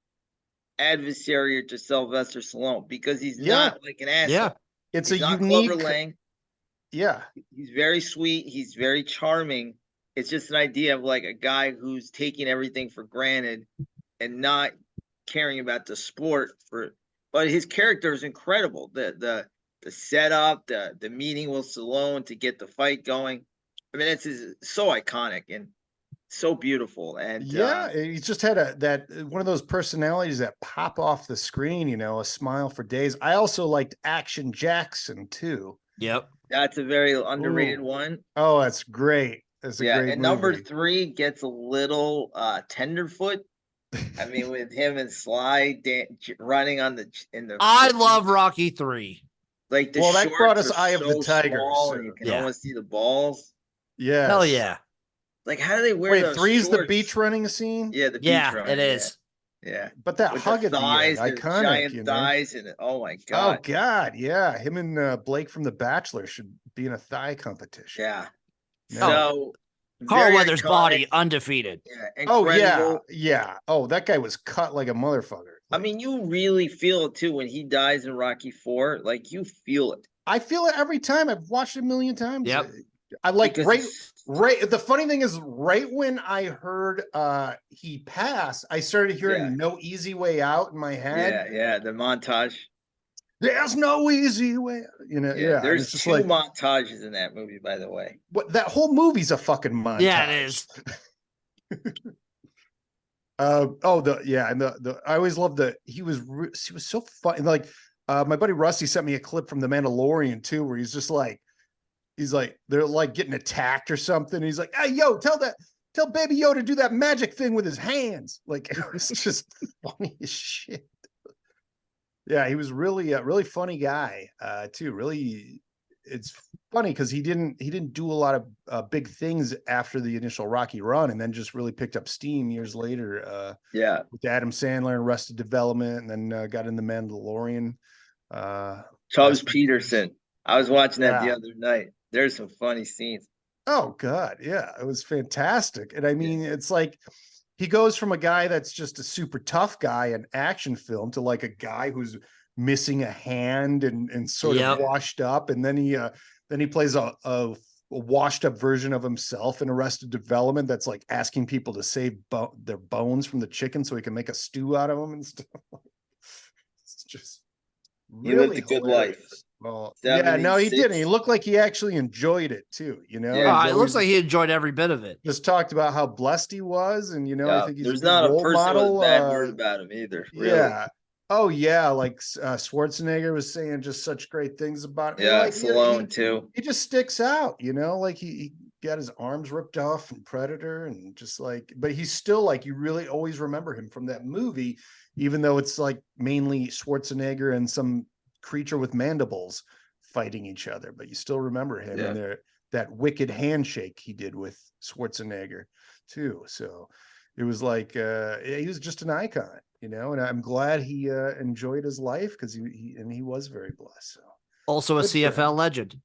adversary to Sylvester Stallone because he's not like an asshole. Yeah. It's he's a not unique. Clover Lang. Yeah. He's very sweet. He's very charming. It's just an idea of like a guy who's taking everything for granted and not caring about the sport but his character is incredible. The setup, the meeting with Stallone to get the fight going. I mean, it's so iconic and so beautiful. And yeah, he's just had that one of those personalities that pop off the screen, a smile for days. I also liked Action Jackson too. Yep. That's a very underrated one. Oh, that's great. That's a great and movie. number 3 gets a little tenderfoot. I mean, with him and Sly running in the. I love Rocky 3. Like the that brought us shorts Eye are of the so Tiger. small and you can almost see the balls. Yeah. Hell yeah. Like, how do they wear Wait, those 3's the shorts? beach running scene? Yeah, the beach running. It is. Yeah. But that With hug the at the thighs, end, the iconic, giant thighs, and oh my god. Oh god, yeah. Him and Blake from The Bachelor should be in a thigh competition. Yeah. No. So Carl Weathers' iconic. body undefeated. Yeah. Oh Incredible. yeah. Oh, that guy was cut like a motherfucker. I mean, you really feel it too when he dies in Rocky 4. Like, you feel it. I feel it every time. I've watched it a million times. Yep. I like Because right. The funny thing is, right when I heard he passed, I started hearing "No Easy Way Out" in my head. Yeah. The montage. There's no easy way. There's it's just two montages in that movie, by the way. What that whole movie's a fucking montage. Yeah, it is. I always loved he was so fun. Like my buddy Rusty sent me a clip from The Mandalorian too, where he's like they're like getting attacked or something. He's like, "Hey, yo, tell Baby Yoda to do that magic thing with his hands." Like, it was just funny as shit. Yeah, he was really a really funny guy too. Really, it's funny because he didn't do a lot of big things after the initial Rocky run, and then just really picked up steam years later. With Adam Sandler and Arrested Development, and then got in The Mandalorian. Tubbs Peterson. I was watching that the other night. There's some funny scenes. Oh god, yeah, it was fantastic. And I mean, it's like he goes from a guy that's just a super tough guy in action film to like a guy who's missing a hand and sort of washed up, and then he plays a washed up version of himself in Arrested Development that's like asking people to save their bones from the chicken so he can make a stew out of them and stuff. It's just He lived a good life. Well, yeah, no, he didn't. He looked like he actually enjoyed it too. It looks like he enjoyed every bit of it. Just talked about how blessed he was, and I think he's there's a not a role person model. with bad word about him either. Really. Yeah. Oh yeah, like Schwarzenegger was saying just such great things about him. Yeah, like, Stallone too. He just sticks out, like he got his arms ripped off from Predator, and just like, but he's still like, you really always remember him from that movie, even though it's like mainly Schwarzenegger and some creature with mandibles fighting each other, but you still remember him and that wicked handshake he did with Schwarzenegger too. So it was like he was just an icon, and I'm glad he enjoyed his life because he was very blessed. So also a CFL legend.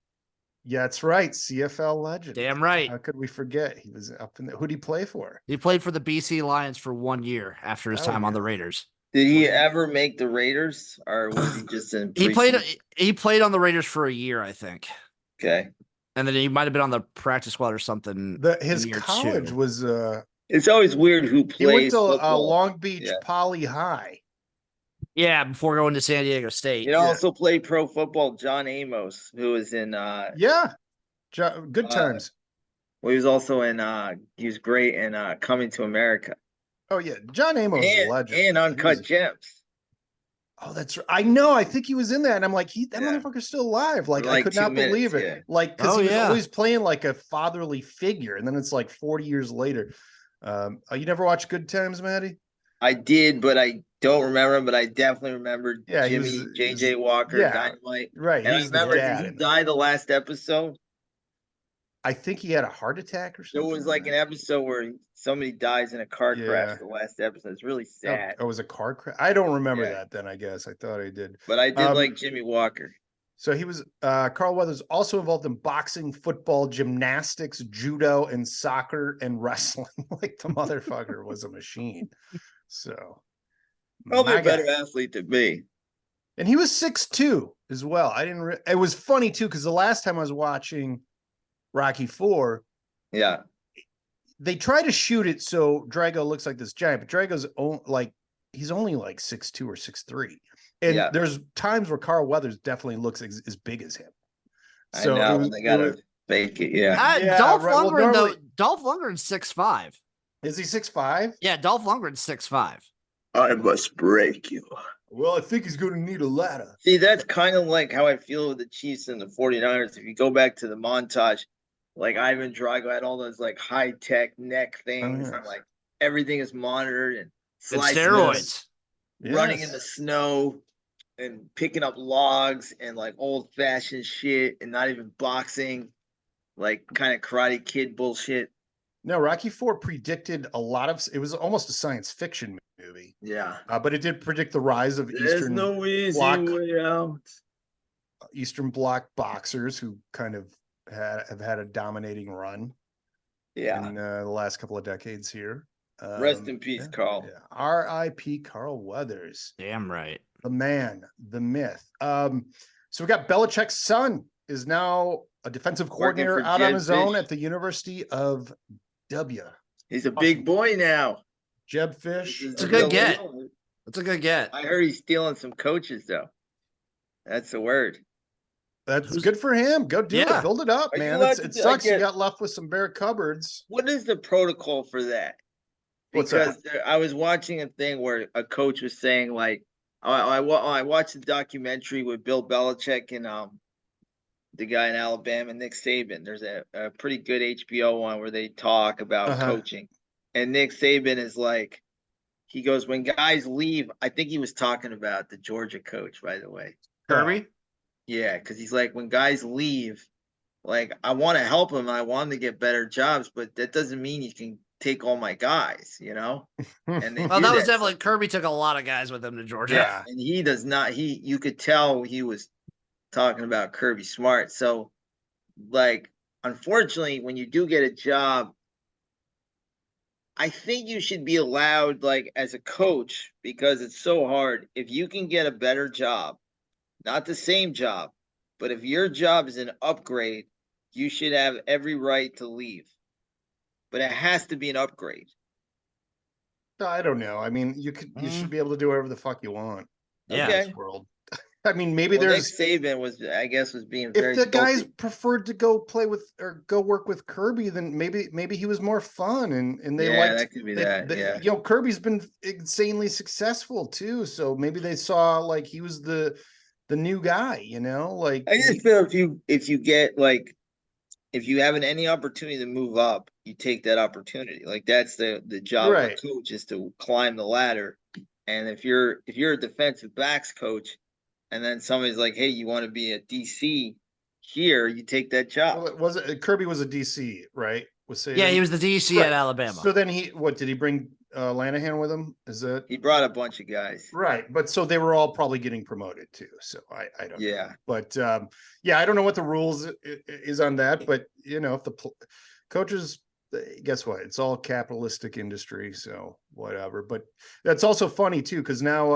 Yeah, that's right, CFL legend. Damn right. How could we forget? He was up in who'd he play for? He played for the BC Lions for 1 year after his time on the Raiders. Did he ever make the Raiders, or was he just in? He played. preseason? He played on the Raiders for a year, I think, Okay. and then he might have been on the practice squad or something. His year college two. was It's always weird who he went plays to football. Long Beach Yeah. Poly High. Yeah, before going to San Diego State. He also played pro football. John Amos, who was in Yeah, good times. well, he was also in he was great in Coming to America. Oh yeah, John Amos is a legend. And Uncut Gems. Oh, that's right. I know. I think he was in that, and I'm like, that Yeah. motherfucker's still alive. Like, I Like could 2 not believe minutes, it. yeah. Like, because Oh, he was yeah. always playing like a fatherly figure, and then it's like 40 years later. You never watched Good Times, Maddie? I did, but I don't remember him. But I definitely remember Yeah, he Jimmy, was- JJ Walker, yeah, Dynamite. Right. And I He's the remember, dad did he in that. die the last episode? I think he had a heart attack or There something. was like an episode where somebody dies in a car crash. Yeah. The last episode. It's really sad. Oh, it was a car crash. I don't remember Yeah. that. Then I guess I thought I did. But I did like Jimmy Walker. So he was Carl Weathers also involved in boxing, football, gymnastics, judo, and soccer and wrestling. Like the motherfucker was a machine. So Probably my a better guy. athlete than me. And he was 6'2" as well. I didn't. It was funny too because the last time I was watching Rocky IV, Yeah. they try to shoot it so Drago looks like this giant, but Drago's like he's only like 6'2" or 6'3". And Yeah. there's times where Carl Weathers definitely looks as big as him. So I know they gotta fake it. Yeah. Yeah, Dolph right. Well, Lundgren, normally- though. Dolph Lundgren's 6'5". Is he 6'5"? Yeah, Dolph Lundgren's 6'5". I must break you. Well, I think he's going to need a ladder. See, that's kind of like how I feel with the Chiefs and the 49ers. If you go back to the montage, like Ivan Drago had all those like high tech neck things, yeah. and like everything is monitored and And slicing, steroids. running in Yes. the snow and picking up logs and like old fashioned shit and not even boxing, like kind of Karate Kid bullshit. No, Rocky IV predicted a lot of. It was almost a science fiction movie, Yeah. but it did predict the rise of There's Eastern no easy Bloc. way out. Eastern Bloc boxers who kind of have had a dominating run Yeah. in the last couple of decades here. Rest in peace, Carl. Yeah. R.I.P. Carl Weathers, Damn right. the man, the myth. So we got Belichick's son is now a defensive Working coordinator for out on Jed his own Fish. at the University of W. He's a big boy now. Jeb Fish. It's a good get. That's a good get. I heard he's stealing some coaches, though. That's the word. That's good for him. Go do Yeah. it. Build it up, Are you man. allowed It to- sucks you I get- got left with some bare cupboards. What is the protocol for that? What's that? Because I was watching a thing where a coach was saying, like, I watched the documentary with Bill Belichick and the guy in Alabama, Nick Saban. There's a pretty good HBO one where they talk about coaching. And Nick Saban is like, he goes, when guys leave, I think he was talking about the Georgia coach, by the way. Kirby? Yeah, because he's like, when guys leave, like, I want to help them. I want them to get better jobs, but that doesn't mean you can take all my guys, you know? And they Well, do that was that. definitely Kirby took a lot of guys with him to Georgia. Yeah. And he does not, you could tell he was talking about Kirby Smart. So, like, unfortunately, when you do get a job, I think you should be allowed, like, as a coach, because it's so hard. If you can get a better job, not the same job, but if your job is an upgrade, you should have every right to leave. But it has to be an upgrade. I don't know. I mean, you should be able to do whatever the fuck you want Yeah. in Okay. this world. I mean, maybe Well, Nick there's Saban was, I guess, was being very. if the guys filthy. preferred to go play with or go work with Kirby, then maybe he was more fun and they Yeah, liked that could be that, yeah. You know, Kirby's been insanely successful too. So maybe they saw like he was the new guy, you know, like I just feel if you get like if you have any opportunity to move up, you take that opportunity. Like that's the job Right. of a coach is to climb the ladder. And if you're a defensive backs coach, and then somebody's like, "Hey, you want to be a DC here?" You take that job. well, was it Kirby was a DC, right? Yeah, he was the DC Right. at Alabama. So then what did he bring Lanahan with him? Is that He brought a bunch of guys. right? But so they were all probably getting promoted too. So I don't know. Yeah. But yeah, I don't know what the rules is on that. But you know, if the coaches guess what? It's all capitalistic industry, so whatever. But that's also funny too, because now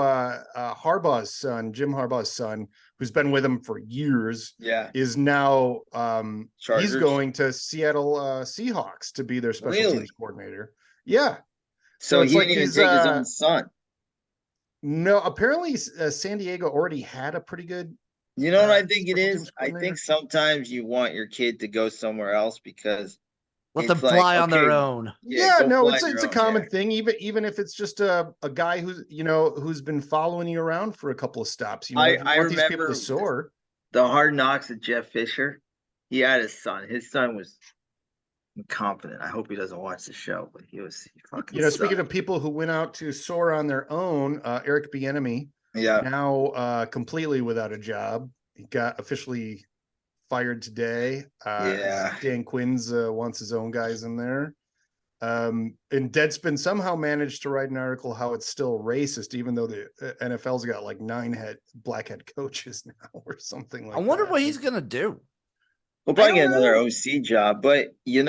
Harbaugh's son, Jim Harbaugh's son, who's been with him for years, Yeah. is now he's Chargers. going to Seattle Seahawks to be their special Really? teams coordinator. Yeah. So it's he like didn't even he's take his own son. no, apparently San Diego already had a pretty good You know what I think it special is? teams I coordinator. think sometimes you want your kid to go somewhere else because Let it's them like, fly on their okay, own. yeah, Yeah, go no, fly it's on your a own, common yeah. thing, even if it's just a guy who's who's been following you around for a couple of stops. You I want these people to remember soar. the Hard Knocks of Jeff Fisher. He had his son. His son was incompetent. I hope he doesn't watch the show, but he fucking Speaking sucked. of people who went out to soar on their own, Eric Bieniemy, Yeah. now completely without a job. He got officially fired today. Yeah. Dan Quinn's wants his own guys in there. And Deadspin somehow managed to write an article how it's still racist, even though the NFL's got like 9 black head coaches now or something like I that. wonder what he's gonna do. He'll probably get don't another know. OC job, but he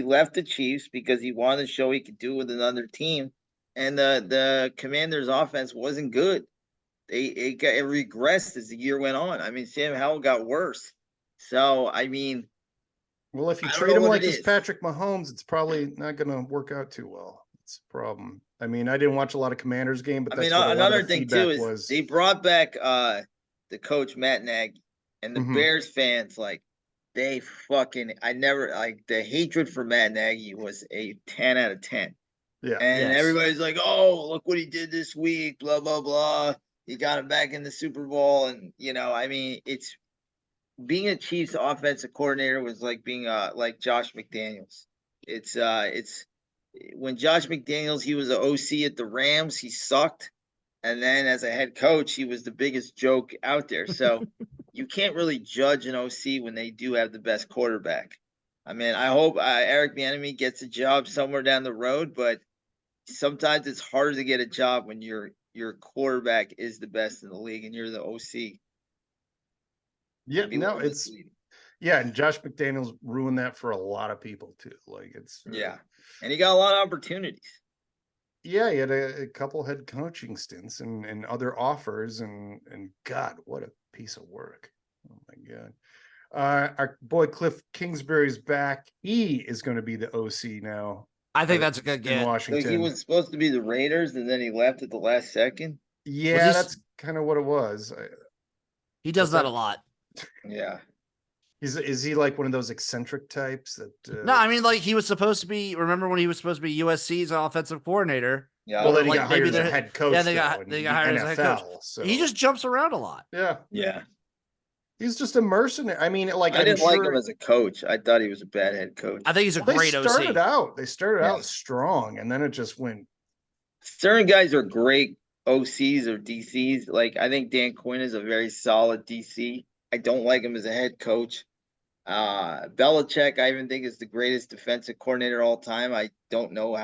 left the Chiefs because he wanted to show he could do it with another team, and the Commanders' offense wasn't good. It regressed as the year went on. I mean, Sam Howell got worse. So I mean, Well, if you I don't treat know him what like it this is. Patrick Mahomes, it's probably not going to work out too well. It's a problem. I mean, I didn't watch a lot of Commanders game, but I mean, that's what a lot of another the thing too feedback is was. they brought back the coach Matt Nagy, and the Bears fans like they fucking I never like the hatred for Matt Nagy was a 10 out of 10. Yeah. And Yes. everybody's like, "Oh, look what he did this week, blah blah blah. He got him back in the Super Bowl." And I mean, it's being a Chiefs offensive coordinator was like being like Josh McDaniels. It's when Josh McDaniels, he was an OC at the Rams, he sucked. And then as a head coach, he was the biggest joke out there. So you can't really judge an OC when they do have the best quarterback. I mean, I hope Eric Bieniemy gets a job somewhere down the road, but sometimes it's harder to get a job when your quarterback is the best in the league and you're the OC. Yeah, It'd be a no, little it's misleading. yeah, and Josh McDaniels ruined that for a lot of people too. Like it's Yeah, and he got a lot of opportunities. yeah, he had a couple head coaching stints and other offers, and God, what a piece of work! Oh my God. Our boy Cliff Kingsbury's back. He is going to be the OC now I think that's a good in get. So Washington. he was supposed to be the Raiders, and then he left at the last second. Yeah, that's kind of what it was. He does What's that that? a lot. Yeah. Is he like one of those eccentric types that? No, I mean, like he was supposed to be. Remember when he was supposed to be USC's offensive coordinator? Yeah. Well, then he like got hired as a they're- head coach. Yeah, though, they in got hired the as a head coach. NFL. So He just jumps around a lot. yeah, Yeah. he's just a mercenary. I mean, like I I'm didn't like him sure as a coach. I thought he was a bad head coach. I think he's a great they started OC. out Yeah. strong, and then it just went. Certain guys are great OCs or DCs. Like I think Dan Quinn is a very solid DC. I don't like him as a head coach. Belichick, I even think is the greatest defensive coordinator of all time. I don't know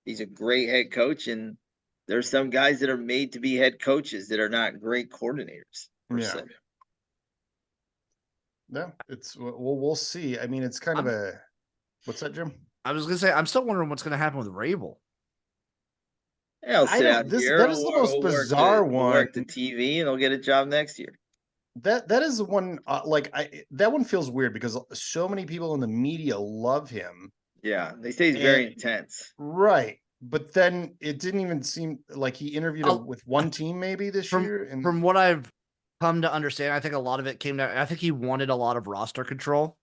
he's a great head coach, and there's some guys that are made to be head coaches that are not great coordinators. Yeah. No, it's we'll see. I mean, it's kind of a what's that, Jim? I was gonna say I'm still wondering what's gonna happen with Rabel. Yeah, I'll sit out here. That is the most bizarre one. Work the TV, and he'll get a job next year. That is the one. That one feels weird because so many people in the media love him. Yeah, they say he's very intense. Right, but then it didn't even seem like he interviewed with one team maybe this year. And from what I've come to understand, I think a lot of it came down. I think he wanted a lot of roster control.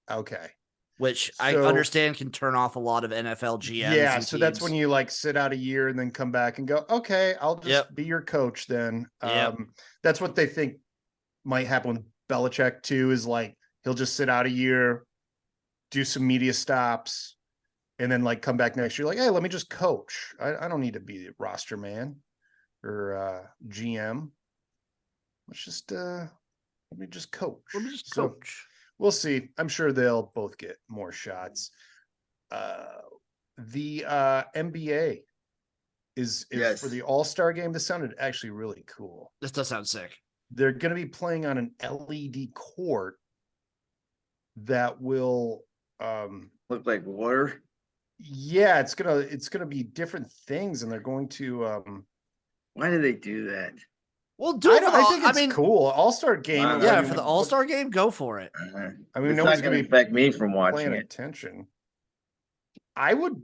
Okay. Which I understand can turn off a lot of NFL GMs. Yeah, so that's when you like sit out a year and then come back and go, okay, I'll just be your coach then. That's what they think might happen with Belichick too, is like he'll just sit out a year, do some media stops, and then like come back next year like, hey, let me just coach. I don't need to be the roster man or GM. Let me just coach. Let me just coach. We'll see. I'm sure they'll both get more shots. The NBA is for the All-Star game. This sounded actually really cool. This does sound sick. They're going to be playing on an LED court that will look like water. Yeah, it's gonna be different things, and they're going to. Why do they do that? Well, do it for the. I think I it's mean, cool. All-Star game. I yeah, mean, for the All-Star game, go for it. I mean, It's nobody's not going gonna to be affect me from watching paying it. attention. I would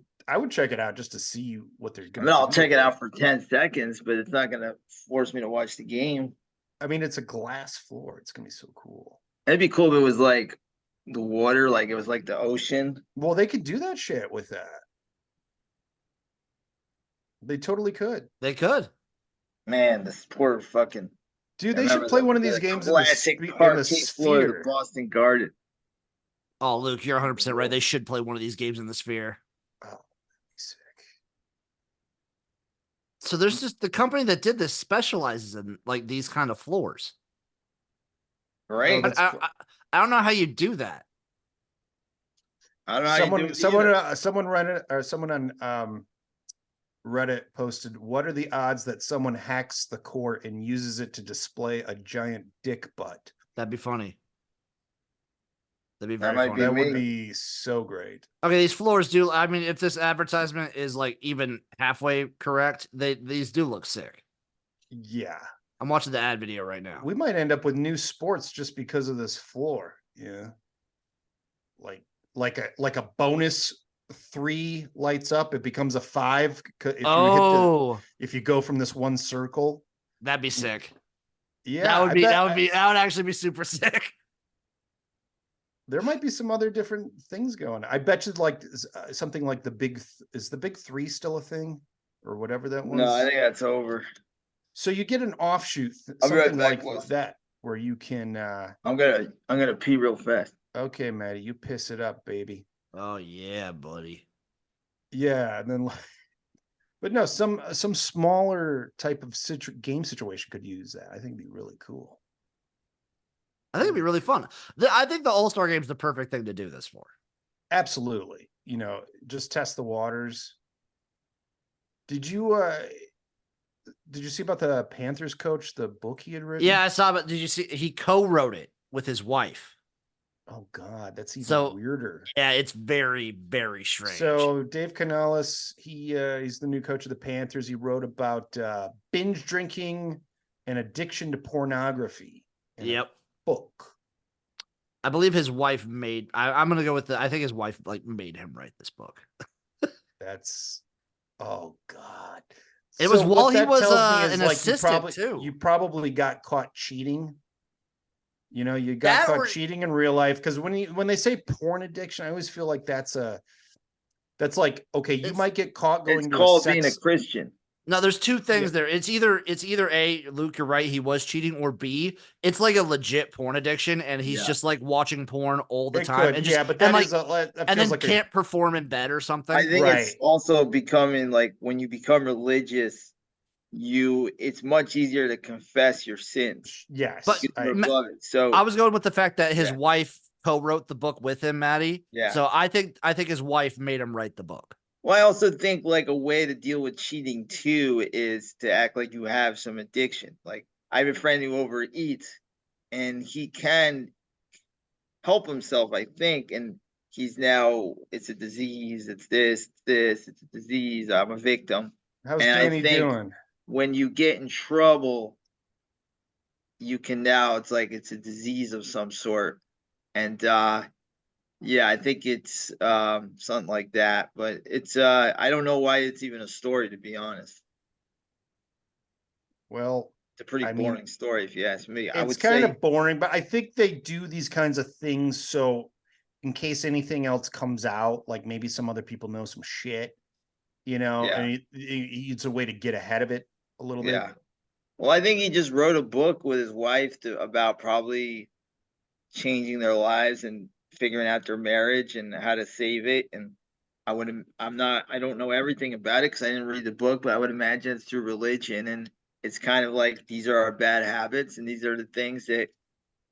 check it out just to see what they're I gonna mean, I'll do check with it out for 10 seconds, but it's not going to force me to watch the game. I mean, it's a glass floor. It's gonna be so cool. It'd be cool if it was like the water, like it was like the ocean. Well, they could do that shit with that. They totally could. They could. Man, this poor fucking. Dude, I they should remember play the- one of these the games classic in the parquet floor of the sphere. Boston Garden. Oh, Luke, you're 100% right. They should play one of these games in the Sphere. Oh, sick. So there's just the company that did this specializes in like these kind of floors. Right. Oh, that's cool. I don't know how you do that. I don't know. How you do it Someone Reddit or someone on Reddit posted, "What are the odds that someone hacks the court and uses it to display a giant dick butt?" That'd be funny. That'd be That very might funny. That me. would be so great. Okay, these floors do. I mean, if this advertisement is like even halfway correct, these do look sick. Yeah, I'm watching the ad video right now. we might end up with new sports just because of this floor. Yeah, like a bonus 3 lights up, it becomes a 5. If you go from this one circle, that'd be sick. yeah, that would actually be super sick. There might be some other different things going. I bet you like something like the big is the big 3 still a thing or whatever that was? No, I think that's over. So you get an offshoot, I'll be right something back, like boys. that, where you can. I'm gonna pee real fast. Okay, Maddie, you piss it up, baby. Oh yeah, buddy. Yeah, and then, but no, some smaller type of game situation could use that. I think it'd be really cool. I think it'd be really fun. I think the All-Star Game is the perfect thing to do this for. Absolutely, just test the waters. Did you see about the Panthers coach, the book he had written? Yeah, I saw it. Did you see? He co-wrote it with his wife. Oh God, that's even weirder. Yeah, it's very, very strange. So Dave Canales, he's the new coach of the Panthers. He wrote about binge drinking and addiction to pornography. Yep. Book. I believe his wife made. I'm gonna go with I think his wife made him write this book. That's. Oh God. It was while he was an assistant too. You probably got caught cheating. You got caught cheating in real life, because when they say porn addiction, I always feel like that's like, okay, you might get caught going. It's called being a Christian. No, there's two things there. It's either A, Luke, you're right, he was cheating, or B, it's like a legit porn addiction, and he's just like watching porn all the time, and can't perform in bed or something. I think it's also becoming like, when you become religious, it's much easier to confess your sins. Yes, but so I was going with the fact that his wife co-wrote the book with him, Maddie. Yeah. So I think his wife made him write the book. Well, I also think like a way to deal with cheating too is to act like you have some addiction. Like, I have a friend who overeats, and he can help himself, I think, and it's a disease. It's it's a disease. I'm a victim. How's Danny doing? When you get in trouble, you can it's a disease of some sort. And I think it's something like that. But it's I don't know why it's even a story, to be honest. Well, it's a pretty boring story, if you ask me. It's kind of boring, but I think they do these kinds of things so in case anything else comes out, like maybe some other people know some shit, and it's a way to get ahead of it a little bit. Well, I think he just wrote a book with his wife about probably changing their lives and figuring out their marriage and how to save it. And I don't know everything about it because I didn't read the book, but I would imagine it's through religion. And it's kind of like, these are our bad habits, and these are the things that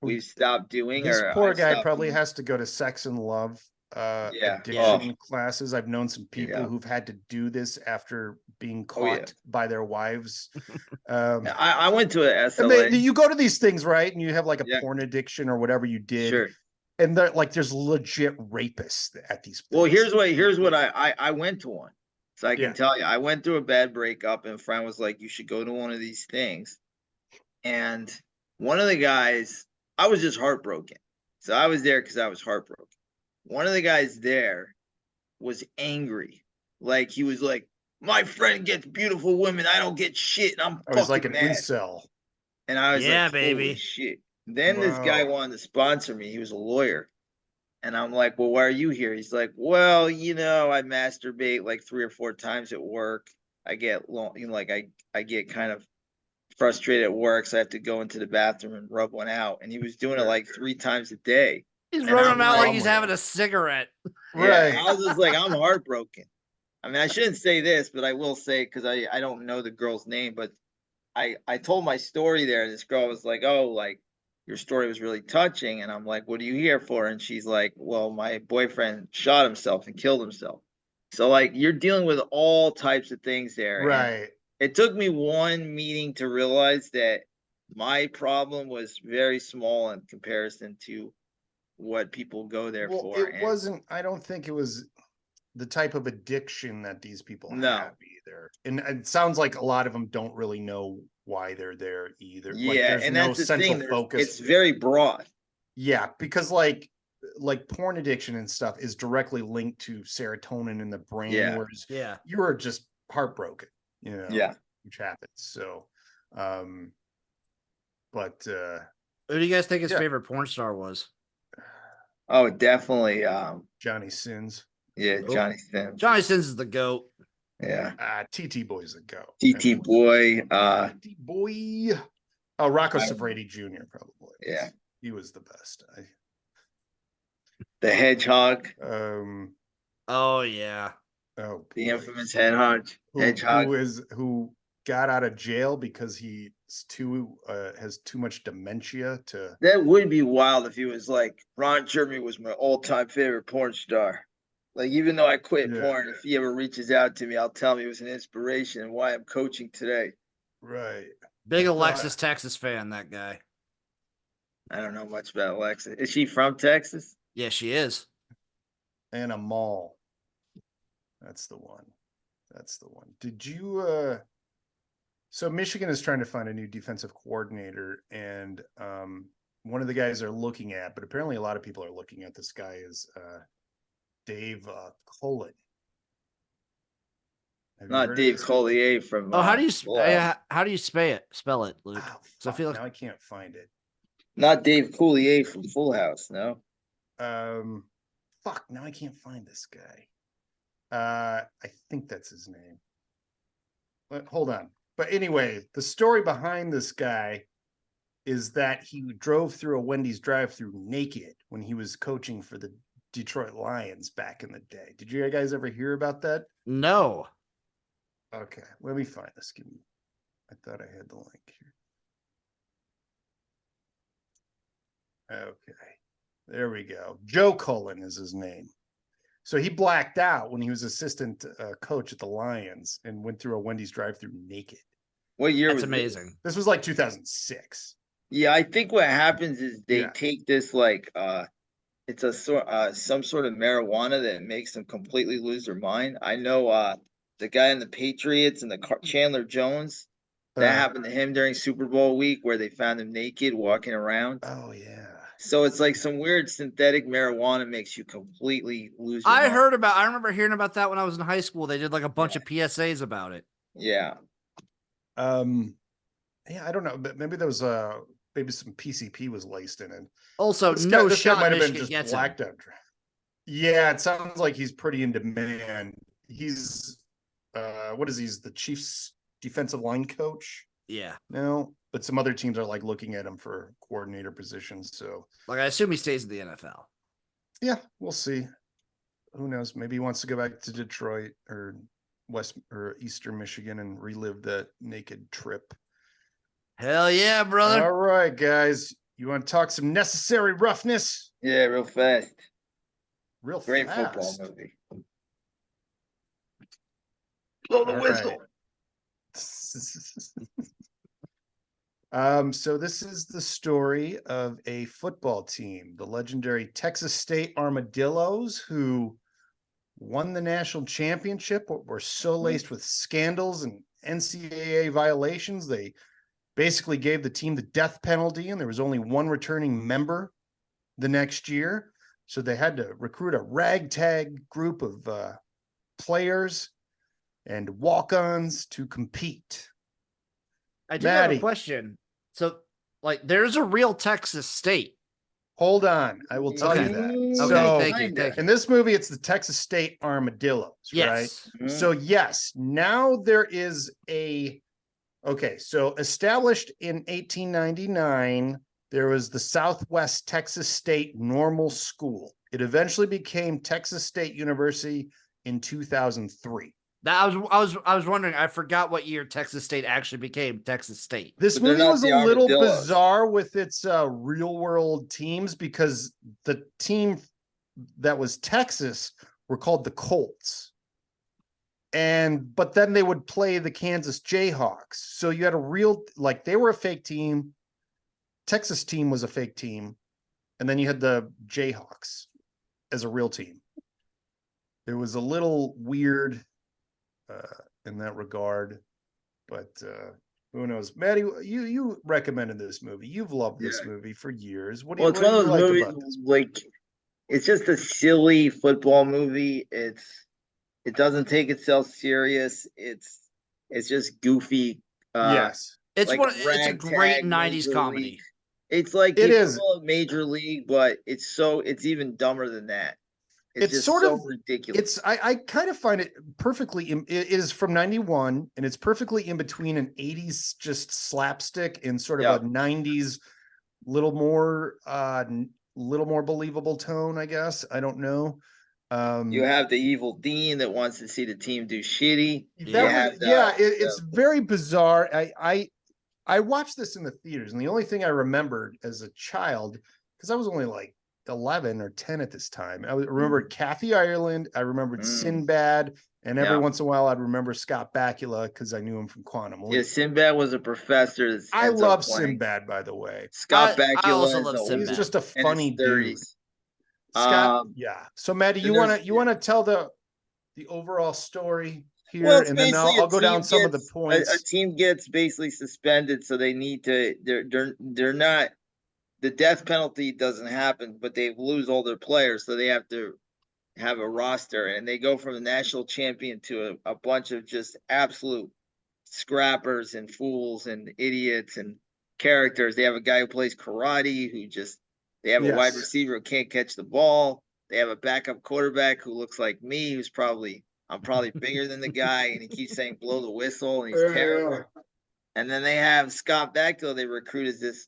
we've stopped doing. This poor guy probably has to go to sex and love addiction classes. I've known some people who've had to do this after being caught by their wives. I went to an SLA. You go to these things, right? And you have like a porn addiction or whatever you did. Sure. And they're like, there's legit rapists at these Well, things. here's what I went to one. So I can Yeah. tell you, I went through a bad breakup, and a friend was like, "You should go to one of these things." And one of the guys, I was just heartbroken. So I was there because I was heartbroken. One of the guys there was angry. Like he was like, "My friend gets beautiful women. I don't get shit. And I'm I was like fucking an mad." incel. And I was Yeah, like, "Holy baby. shit." Then this guy Wow. wanted to sponsor me. He was a lawyer. And I'm like, "Well, why are you here?" He's like, "Well, I masturbate like 3 or 4 times at work. I get long, like I get kind of frustrated at work, so I have to go into the bathroom and rub one out." And he was doing it Sure. like 3 times a day. He's And running I'm him out like like, he's having a cigarette. yeah, Right. I was just like, I'm heartbroken. I mean, I shouldn't say this, but I will say because I don't know the girl's name, but I told my story there, and this girl was like, "Oh, like your story was really touching." And I'm like, "What are you here for?" And she's like, "Well, my boyfriend shot himself and killed himself." So like you're dealing with all types of things there. And Right. it took me one meeting to realize that my problem was very small in comparison to what people go there Well, for. it And wasn't, I don't think it was the type of addiction that these people no, have either. And it sounds like a lot of them don't really know why they're there either. Like yeah, there's and no that's the central thing. It's focus. very broad. Yeah, because like porn addiction and stuff is directly linked to serotonin in the brain, Yeah, whereas Yeah. you are just heartbroken, yeah. which happens. So um but Who do you guys think his yeah, favorite porn star was? Oh, definitely. Johnny Sins. Yeah, Oh, Johnny Sims. Johnny Sins is the GOAT. Yeah, TT Boy's a go. TT Everyone Boy. TT Boy. Oh, Rocco I- Siffredi Jr. probably. yeah, He was the best. the Hedgehog, Oh yeah. Oh the boy. infamous Hedgehog. Hedgehog. Who got out of jail because he has too much dementia to That would be wild if he was like Ron Jeremy was my all-time favorite porn star. Like even though I quit yeah, porn, if he ever reaches out to me, I'll tell him he was an inspiration and why I'm coaching today. right. Big I Alexis, thought Texas fan, that guy. I don't know much about Alexa. Is she from Texas? Yeah, she is. and a mall. That's the one. That's the one. Did you so Michigan is trying to find a new defensive coordinator, and one of the guys they're looking at, but apparently a lot of people are looking at this guy is Dave Cullen. Have you Not heard of Dave this? Collier from Oh, how do you Full House. how do you spell it, Luke? Oh, So I fuck, feel now like I can't find it. Not Dave Coulier from Full House, no. Um, fuck, now I can't find this guy. I think that's his name. But hold on. But anyway, the story behind this guy is that he drove through a Wendy's drive-through naked when he was coaching for the Detroit Lions back in the day. Did you guys ever hear about that? no. Okay, let me find this. Give me. I thought I had the link here. Okay, there we go. Joe Cullen is his name. So he blacked out when he was assistant coach at the Lions and went through a Wendy's drive-through naked. What year That's was this? amazing. This was like 2006. Yeah, I think what happens is they Yeah. take this like it's a some sort of marijuana that makes them completely lose their mind. I know the guy in the Patriots and Chandler Jones, that happened to him during Super Bowl week where they found him naked walking around. Oh yeah. So it's like some weird synthetic marijuana makes you completely lose your I mind. remember hearing about that when I was in high school. They did like a bunch of PSAs about it. Yeah. Yeah, I don't know, but maybe there was maybe some PCP was laced in it. Also, This no guy shot might have been Michigan just gets blacked him. out. Yeah, it sounds like he's pretty in demand. He's what is he? He's the Chiefs defensive line coach Yeah. now, but some other teams are like looking at him for coordinator positions. So Like I assume he stays in the NFL. yeah, we'll see. Who knows? Maybe he wants to go back to Detroit or West or Eastern Michigan and relive that naked trip. Hell yeah, brother. All right, guys. You want to talk some necessary roughness? Yeah, real fast. Real Great fast. football movie. Blow the All whistle. right. So this is the story of a football team, the legendary Texas State Armadillos, who won the national championship, but were so laced with scandals and NCAA violations, they basically gave the team the death penalty, and there was only one returning member the next year. So they had to recruit a ragtag group of players and walk-ons to compete. I do have a Maddie. question. So, like, there's a real Texas State. Hold on, I will tell you that. Okay, So, thank you, thank you. in this movie, it's the Texas State Armadillos, right? Yes. So, yes, now there is so established in 1899, there was the Southwest Texas State Normal School. It eventually became Texas State University in 2003. That I was wondering. I forgot what year Texas State actually became Texas State. This But they're movie not was a the little Armadillos. bizarre with its real world teams, because the team that was Texas were called the Colts. But then they would play the Kansas Jayhawks. So you had a real, like, they were a fake team. Texas team was a fake team. And then you had the Jayhawks as a real team. It was a little weird in that regard, but who knows? Maddie, you recommended this movie. You've loved this movie for years. What do Well, you, it's what one do of you those like movies about this? like it's just a silly football movie. It doesn't take itself serious. It's just goofy. Yes, It's like it's a great ragtag '90s Major comedy. League. It's like it you is. call it Major League, but it's even dumber than that. It's just Sort so of ridiculous. I kind of find it perfectly. It is from '91, and it's perfectly in between an '80s just slapstick and sort of a '90s little more believable tone, I guess. I don't know. You have the evil dean that wants to see the team do shitty. It's very bizarre. I watched this in the theaters, and the only thing I remembered as a child, because I was only like 11 or 10 at this time, I remembered Kathy Ireland, I remembered Sinbad, and every once in a while I'd remember Scott Bakula because I knew him from Quantum Leap. Yeah, Sinbad was a professor. I love Sinbad, by the way. Scott I also Bakula love Sinbad. He's just a funny dude. 30s. Scott, yeah. So Maddie, you want to tell the overall story here, well, it's and then I'll go down some of the points. A team gets basically suspended, so they need to. They're not. The death penalty doesn't happen, but they lose all their players, so they have to have a roster, and they go from the national champion to a bunch of just absolute scrappers and fools and idiots and characters. They have a guy who plays karate who just. They have a wide receiver who can't catch the ball. They have a backup quarterback who looks like me, I'm probably bigger than the guy, and he keeps saying blow the whistle, and he's terrible. And then they have Scott Bakula they recruit as this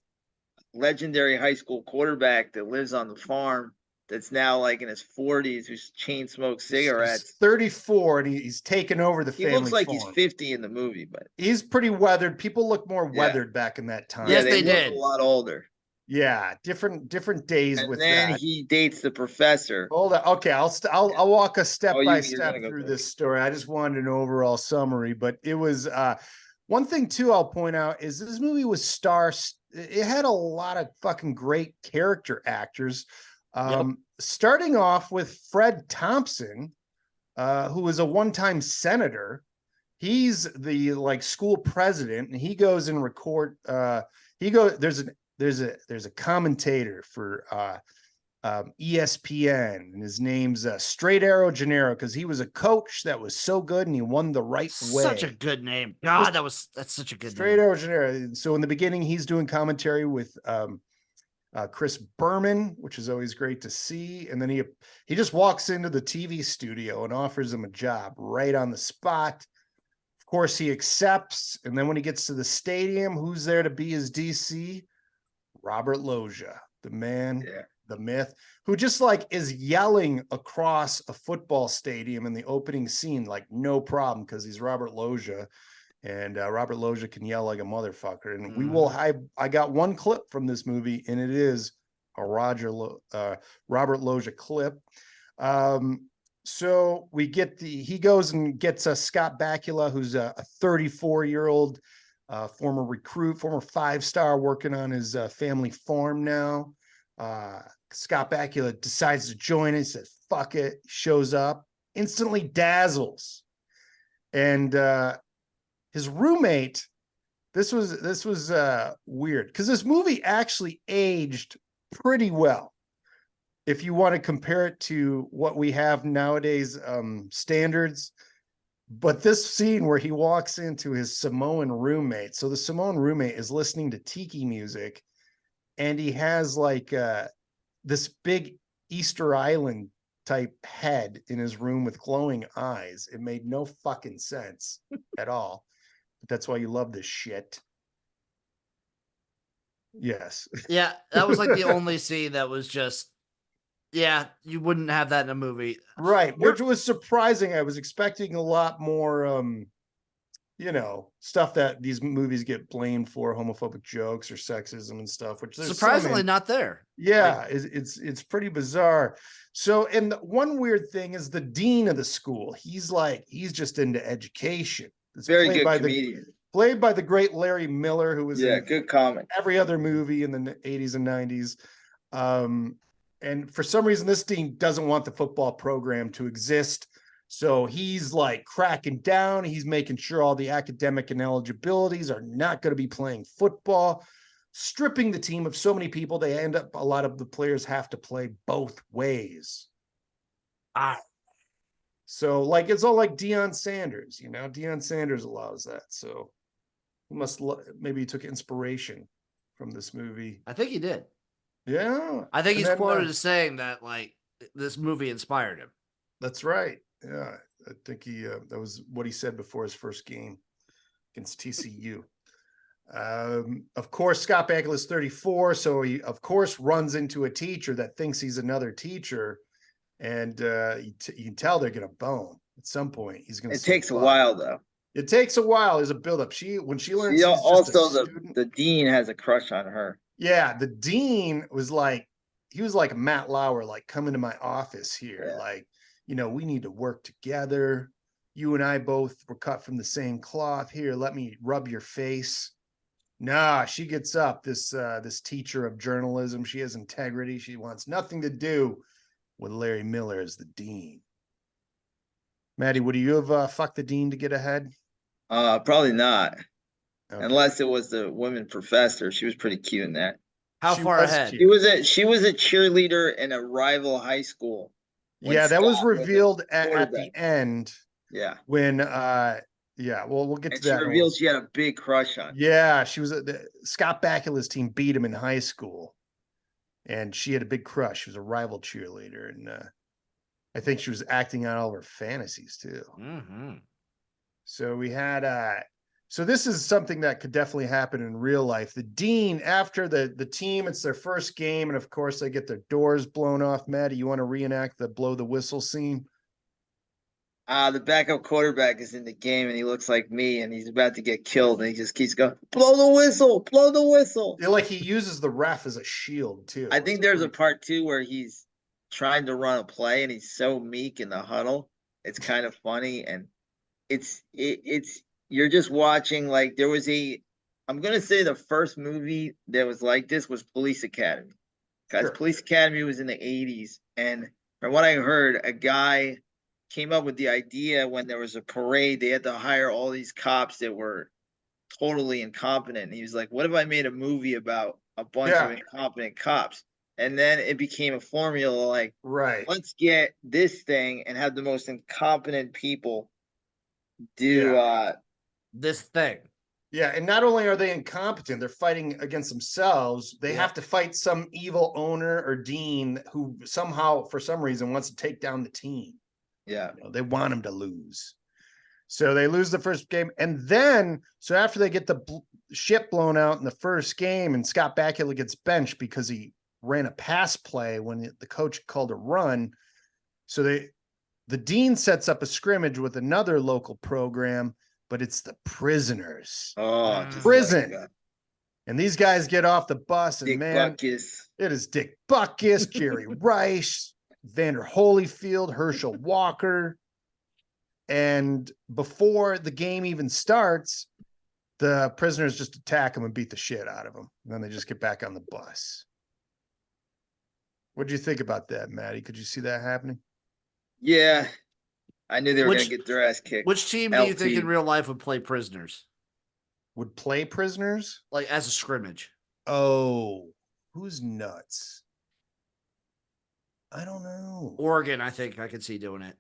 legendary high school quarterback that lives on the farm that's now like in his 40s, who's chain smokes cigarettes. He's 34, and he's taken over the family. He looks like farm. he's 50 in the movie, but he's pretty weathered. People look more weathered back in that time. Yes, yeah, they look did. a lot older. Yeah, different days and with then that. He dates the professor. Hold on. Okay, I'll walk us step by you're step through this story. I just wanted an overall summary, but it was one thing too I'll point out is this movie was it had a lot of fucking great character actors. Starting off with Fred Thompson, who was a one-time senator. He's the school president, and he goes and there's a commentator for ESPN, and his name's Straight Arrow Gennaro, because he was a coach that was so good and he won the right way. Such a good name. God, that's such a good Straight name. Arrow Gennaro. So in the beginning, he's doing commentary with Chris Berman, which is always great to see. And then he just walks into the TV studio and offers him a job right on the spot. Of course, he accepts. And then when he gets to the stadium, who's there to be his DC? Robert Loggia, the man, the myth, who just is yelling across a football stadium in the opening scene, no problem, because he's Robert Loggia, and Robert Loggia can yell like a motherfucker. And I got one clip from this movie, and it is a Robert Loggia clip. So he goes and gets Scott Bakula, who's a 34-year-old former recruit, former 5-star, working on his family farm now. Scott Bakula decides to join it. Says, fuck it. Shows up, instantly dazzles. And his roommate, this was weird because this movie actually aged pretty well. If you want to compare it to what we have nowadays, standards. But this scene where he walks into his Samoan roommate. So the Samoan roommate is listening to tiki music, and he has like this big Easter Island type head in his room with glowing eyes. It made no fucking sense at all. But that's why you love this shit. Yes. Yeah, that was like the only scene that was just, yeah, you wouldn't have that in a movie. Right, which was surprising. I was expecting a lot more stuff that these movies get blamed for, homophobic jokes or sexism and stuff, which there's surprisingly not there. Yeah, it's pretty bizarre. So, and the one weird thing is the dean of the school. He's just into education. It's Very good comedian. Played by the great Larry Miller, who was in good comic. every other movie in the 80s and 90s. And for some reason, this dean doesn't want the football program to exist. So he's like cracking down. He's making sure all the academic ineligibilities are not going to be playing football, stripping the team of so many people. They end up, a lot of the players have to play both ways. So like, it's all like Deion Sanders, Deion Sanders allows that. So maybe he took inspiration from this movie. I think he did. Yeah. I think he's quoted as saying that like this movie inspired him. That's right. Yeah. I think that was what he said before his first game against TCU. Of course, Scott Bakula is 34. So he, of course, runs into a teacher that thinks he's another teacher. And you can tell they're going to bone at some point. He's going to. It takes a while, though. It takes a while. There's a buildup. When she learns, the dean has a crush on her. Yeah, the dean was like, he was like Matt Lauer, like, come into my office here. Yeah. Like, we need to work together. You and I both were cut from the same cloth. Here, let me rub your face. Nah, she gets up. This teacher of journalism. She has integrity. She wants nothing to do with Larry Miller as the dean. Maddie, would you have fucked the dean to get ahead? Probably not. Okay. Unless it was the women professor. She was pretty cute in that. How far ahead? She was a cheerleader in a rival high school. Yeah, that was revealed at the end. Yeah. When we'll get to that. She revealed she had a big crush on. Yeah, she was Scott Bakula's team beat him in high school. And she had a big crush. She was a rival cheerleader. And I think she was acting out all of her fantasies too. Mm-hmm. So we had so this is something that could definitely happen in real life. The dean, after the team, it's their first game, and of course they get their doors blown off. Maddie, you want to reenact the blow the whistle scene? The backup quarterback is in the game, and he looks like me, and he's about to get killed, and he just keeps going, blow the whistle, blow the whistle. Yeah, like he uses the ref as a shield too. I think there's a part too where he's trying to run a play, and he's so meek in the huddle. It's kind of funny, and it's you're just watching, like, there was I'm going to say the first movie that was like this was Police Academy. Guys, sure. Police Academy was in the 80s. And from what I heard, a guy came up with the idea when there was a parade, they had to hire all these cops that were totally incompetent. And he was like, what if I made a movie about a bunch of incompetent cops? And then it became a formula like, right, let's get this thing and have the most incompetent people do this thing. Yeah, and not only are they incompetent, they're fighting against themselves. They have to fight some evil owner or dean who somehow, for some reason, wants to take down the team. Yeah. They want them to lose. So they lose the first game. And then, so after they get the shit blown out in the first game, and Scott Bakula gets benched because he ran a pass play when the coach called a run. So the dean sets up a scrimmage with another local program, but it's the prisoners. Oh, prison. Like, and these guys get off the bus, and Dick Butkus. It is Dick Butkus, Jerry Rice, Vander Holyfield, Herschel Walker. And before the game even starts, The prisoners just attack him and beat the shit out of him. And then they just get back on the bus. What did you think about that, Maddie? Could you see that happening? Yeah, I knew they were going Which- to get their ass kicked. Which team do you think LT. in real life would play prisoners? Would play prisoners? Like as a scrimmage? Oh, who's nuts? I don't know. Oregon, I think I could see doing it.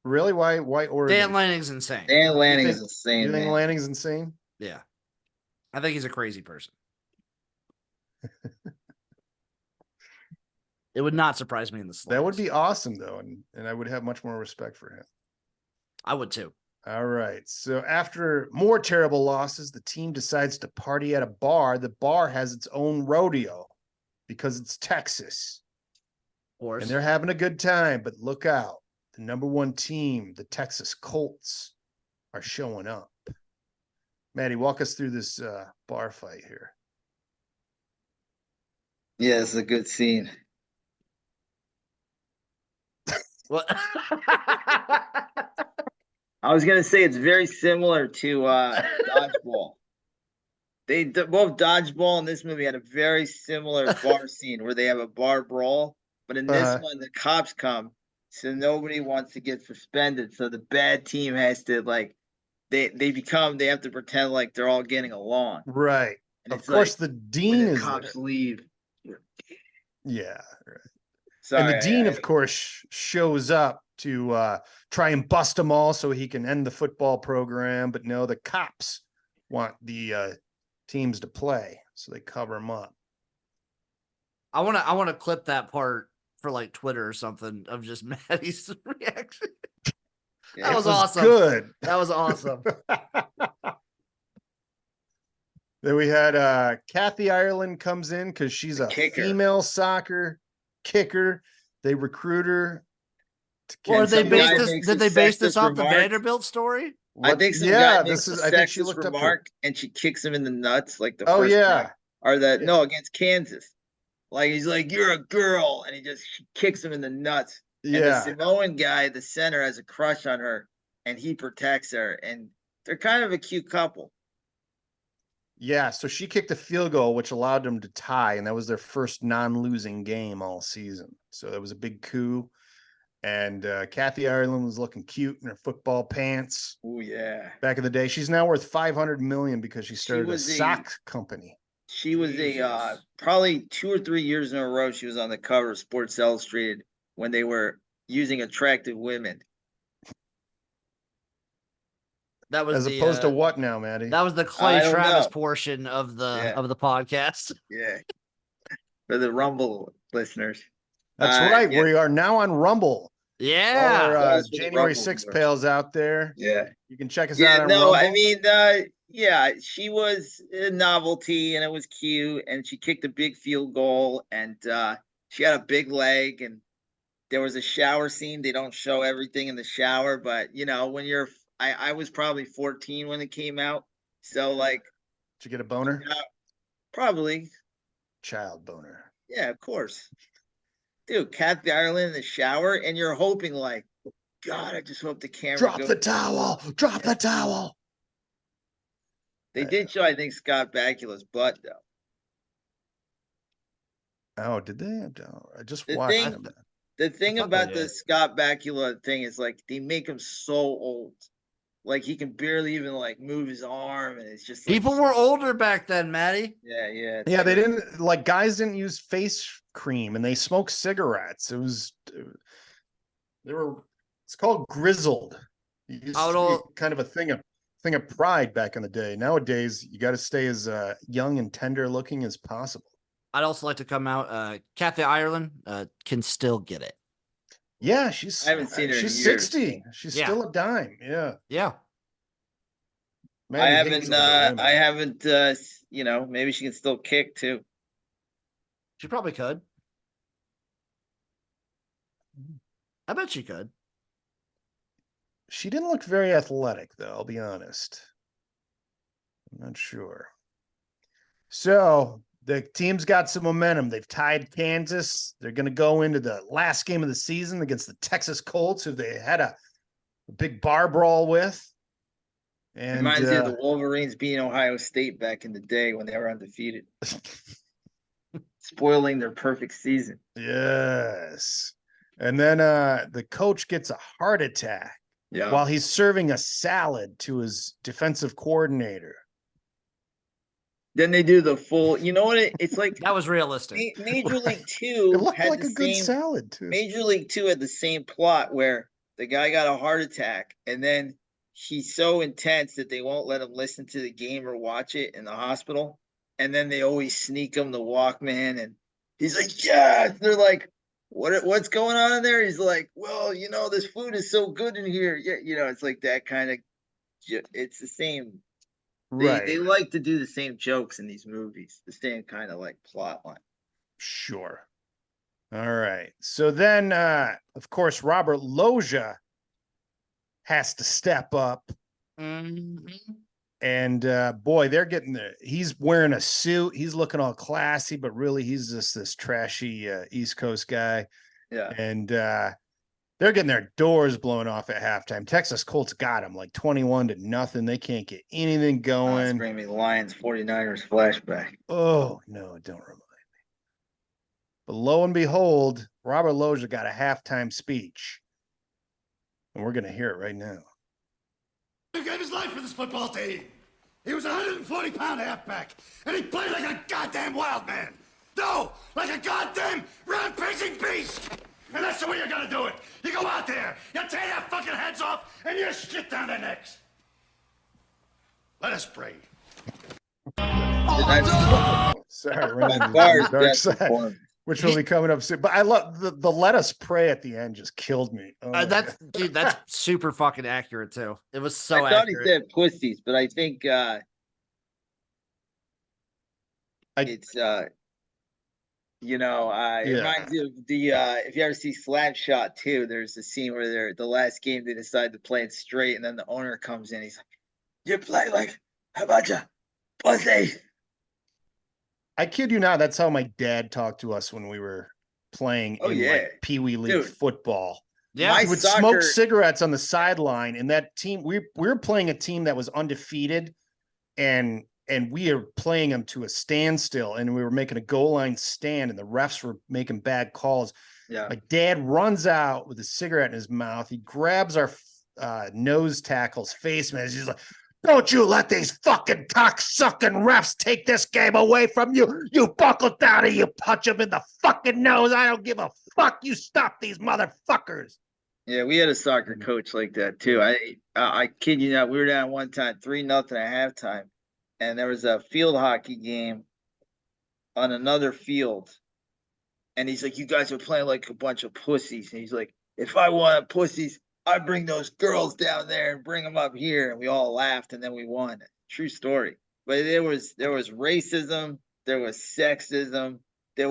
Really? Why Oregon? Dan Lanning's insane. Dan Lanning think- is insane, You think man. Lanning's insane? Yeah. I think he's a crazy person. It would not surprise me in the slightest. That would be awesome, though, and I would have much more respect for him. I would too. All right. So after more terrible losses, the team decides to party at a bar. The bar has its own rodeo because it's Texas. Of course. And they're having a good time, but look out. The number one team, the Texas Colts, are showing up. Maddie, walk us through this bar fight here. Yeah, it's a good scene. What? I was gonna say it's very similar to Dodgeball. Both Dodgeball and this movie had a very similar bar scene where they have a bar brawl, but in this one the cops come, so nobody wants to get suspended. So the bad team has to they have to pretend like they're all getting along. Right. And Of it's course, like, the when dean the is cops there. leave. Yeah. Right. Sorry, And the dean, of course, shows up to try and bust them all so he can end the football program. But no, the cops want the teams to play, so they cover them up. I want to clip that part for like Twitter or something of just Maddie's reaction. Yeah, That It was awesome. Good. That was awesome. Then we had Kathy Ireland comes in because she's The a kicker. female soccer kicker. They recruit her. Or some guy makes did a they base this sexist off the remark. Vanderbilt story? I think some guy makes a I think she sexist looked up to. remark and she kicks him in the nuts like the Oh first yeah, time. Or Yeah. no, against Kansas. Like he's like, "You're a girl," and she kicks him in the nuts. And the yeah, Samoan guy, the center, has a crush on her, and he protects her, and they're kind of a cute couple. yeah. So she kicked a field goal, which allowed them to tie, and that was their first non-losing game all season. So that was a big coup. And Kathy Ireland was looking cute in her football pants Oh yeah, back in the day. She's now worth $500 million because she started a was a- sock company. she was Jesus. probably 2 or 3 years in a row. She was on the cover of Sports Illustrated when they were using attractive women. That was As the, opposed to what now, Maddie? That was the I Clay don't Travis know. portion of the Yeah. podcast. Yeah, for the Rumble listeners. That's right. yeah. We are now on Rumble. Yeah. Our That was for the January Rumble 6th viewers. pals out there. Yeah. You can check us Yeah, out on no, Rumble. I mean, yeah, she was a novelty and it was cute, and she kicked a big field goal, and she had a big leg, and there was a shower scene. They don't show everything in the shower, but when I was probably 14 when it came out, so like, Did you get a boner? probably, Child boner. yeah, of course, dude. Kathy Ireland in the shower, and you're hoping like, God, I just hope the camera Drop goes. the towel. Drop the towel. They did show, I think, Scott Bakula's butt though. Oh, did they? No, I just The watched thing- them. The thing thought they about the did. Scott Bakula thing is like they make him so old, like he can barely even like move his arm, and it's just like, People were older back then, Maddie. yeah. Yeah, they true. didn't like guys didn't use face cream and they smoked cigarettes. It's called grizzled. It used I to would be kind of a thing of pride back in the day. Nowadays, you got to stay as young and tender looking as possible. I'd also like to come out. Kathy Ireland can still get it. Yeah, I haven't seen her in she's years. 60. She's Yeah. still a dime. Yeah. Yeah. Maddie I hates haven't. older women. I haven't. Maybe she can still kick too. She probably could. I bet she could. She didn't look very athletic, though, I'll be honest. I'm not sure. So the team's got some momentum. They've tied Kansas. They're going to go into the last game of the season against the Texas Colts, who they had a big bar brawl with. And reminds you of the Wolverines beating Ohio State back in the day when they were undefeated, spoiling their perfect season. yes. And then the coach gets a heart attack while he's serving a salad to his defensive coordinator. Then they do the full, you know what it's like? That was realistic. Major Right. League It Two looked had like the a good same salad too. Major League Two had the same plot where the guy got a heart attack and then he's so intense that they won't let him listen to the game or watch it in the hospital. And then they always sneak him the Walkman and he's like, yeah. They're like, what's going on in there? He's like, well, this food is so good in here. Yeah, it's like that kind of, it's the same. They like to do the same jokes in these movies, the same kind of like plot line. Sure. All right. So then, of course, Robert Loggia has to step up. Mm-hmm. And boy, they're getting there. He's wearing a suit. He's looking all classy, but really he's just this trashy East Coast guy. Yeah. And they're getting their doors blown off at halftime. Texas Colts got them like 21-0. They can't get anything going. It's bringing me the Lions 49ers flashback. Oh, no, don't remind me. But lo and behold, Robert Loggia got a halftime speech. And we're going to hear it right now. He gave his life for this football team. He was a 140-pound halfback, and he played like a goddamn wild man. No, like a goddamn rampaging beast. And that's the way you're gonna do it. You go out there, you tear their fucking heads off, and you shit down their necks. Let us pray. Sorry, we're in the dark side, which will be coming up soon. But I love the "Let Us Pray" at the end. Just killed me. Oh That's super fucking accurate too. It was so. I thought accurate. he said pussies, but I think it's it reminds you of the if you ever see Slapshot too. There's a scene where they're the last game they decide to play it straight, and then the owner comes in. He's like, "You play like how about you, pussy?" I kid you not. That's how my dad talked to us when we were playing in like Pee Wee League football. Yeah, he would smoke cigarettes on the sideline, and that team we were playing a team that was undefeated, and we are playing them to a standstill, and we were making a goal line stand, and the refs were making bad calls. Yeah, my dad runs out with a cigarette in his mouth. He grabs our nose tackle's face mask. He's like, "Don't you let these fucking cock-sucking refs take this game away from you. You buckle down and you punch them in the fucking nose. I don't give a fuck. You stop these motherfuckers." Yeah, we had a soccer coach like that too. I kid you not. We were down one time, 3-0 at halftime, and there was a field hockey game on another field, and he's like, "You guys are playing like a bunch of pussies." And he's like, "If I wanted pussies, I'd bring those girls down there and bring them up here." And we all laughed, and then we won. True story. But there was racism, there was sexism, it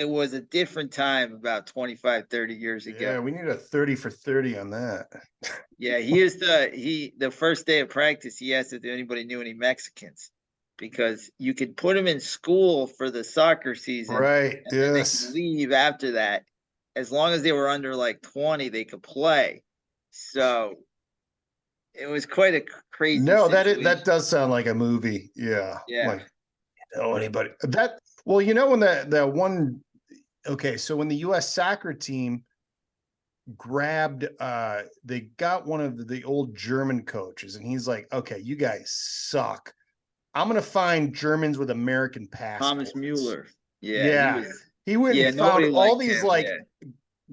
was a different time about 25, 30 years ago. Yeah, we need a 30 for 30 on that. Yeah, the first day of practice, he asked if anybody knew any Mexicans, because you could put them in school for the soccer season, right? And then they could leave after that. As long as they were under like 20, they could play. So it was quite a crazy. No, that does sound like a movie. Yeah. Like, anybody that. Well, when that one. Okay, so when the U.S. soccer team grabbed, they got one of the old German coaches, and he's like, "Okay, you guys suck. I'm gonna find Germans with American passports." Thomas Mueller. Yeah. He went and found all these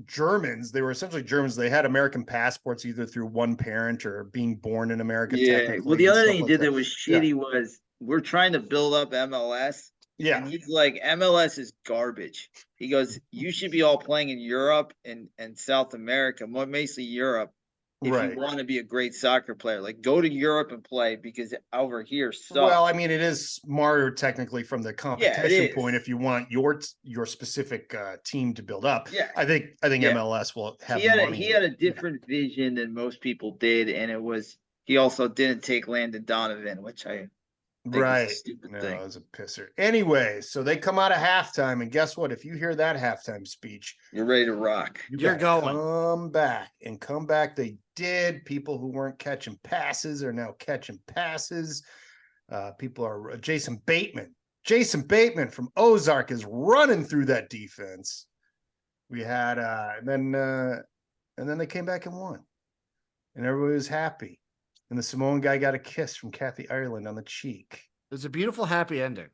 Germans. They were essentially Germans. They had American passports either through one parent or being born in America. Yeah. Well, the other thing he did that was shitty was we're trying to build up MLS. Yeah. And he's like, MLS is garbage. He goes, you should be all playing in Europe and South America, more mostly Europe. If you want to be a great soccer player, like go to Europe and play, because over here sucks. Well, I mean, it is smarter technically from the competition point if you want your specific team to build up. Yeah, I think MLS will have. He had a different vision than most people did, and he also didn't take Landon Donovan, which I Right. Stupid No, thing. it was a pisser. Anyway, so they come out of halftime, and guess what? If you hear that halftime speech, You're ready to rock. You're gotta going. come back and come back. They did. People who weren't catching passes are now catching passes. People are Jason Bateman. Jason Bateman from Ozark is running through that defense. We had and then they came back and won. And everybody was happy. And the Samoan guy got a kiss from Kathy Ireland on the cheek. It was a beautiful, happy ending.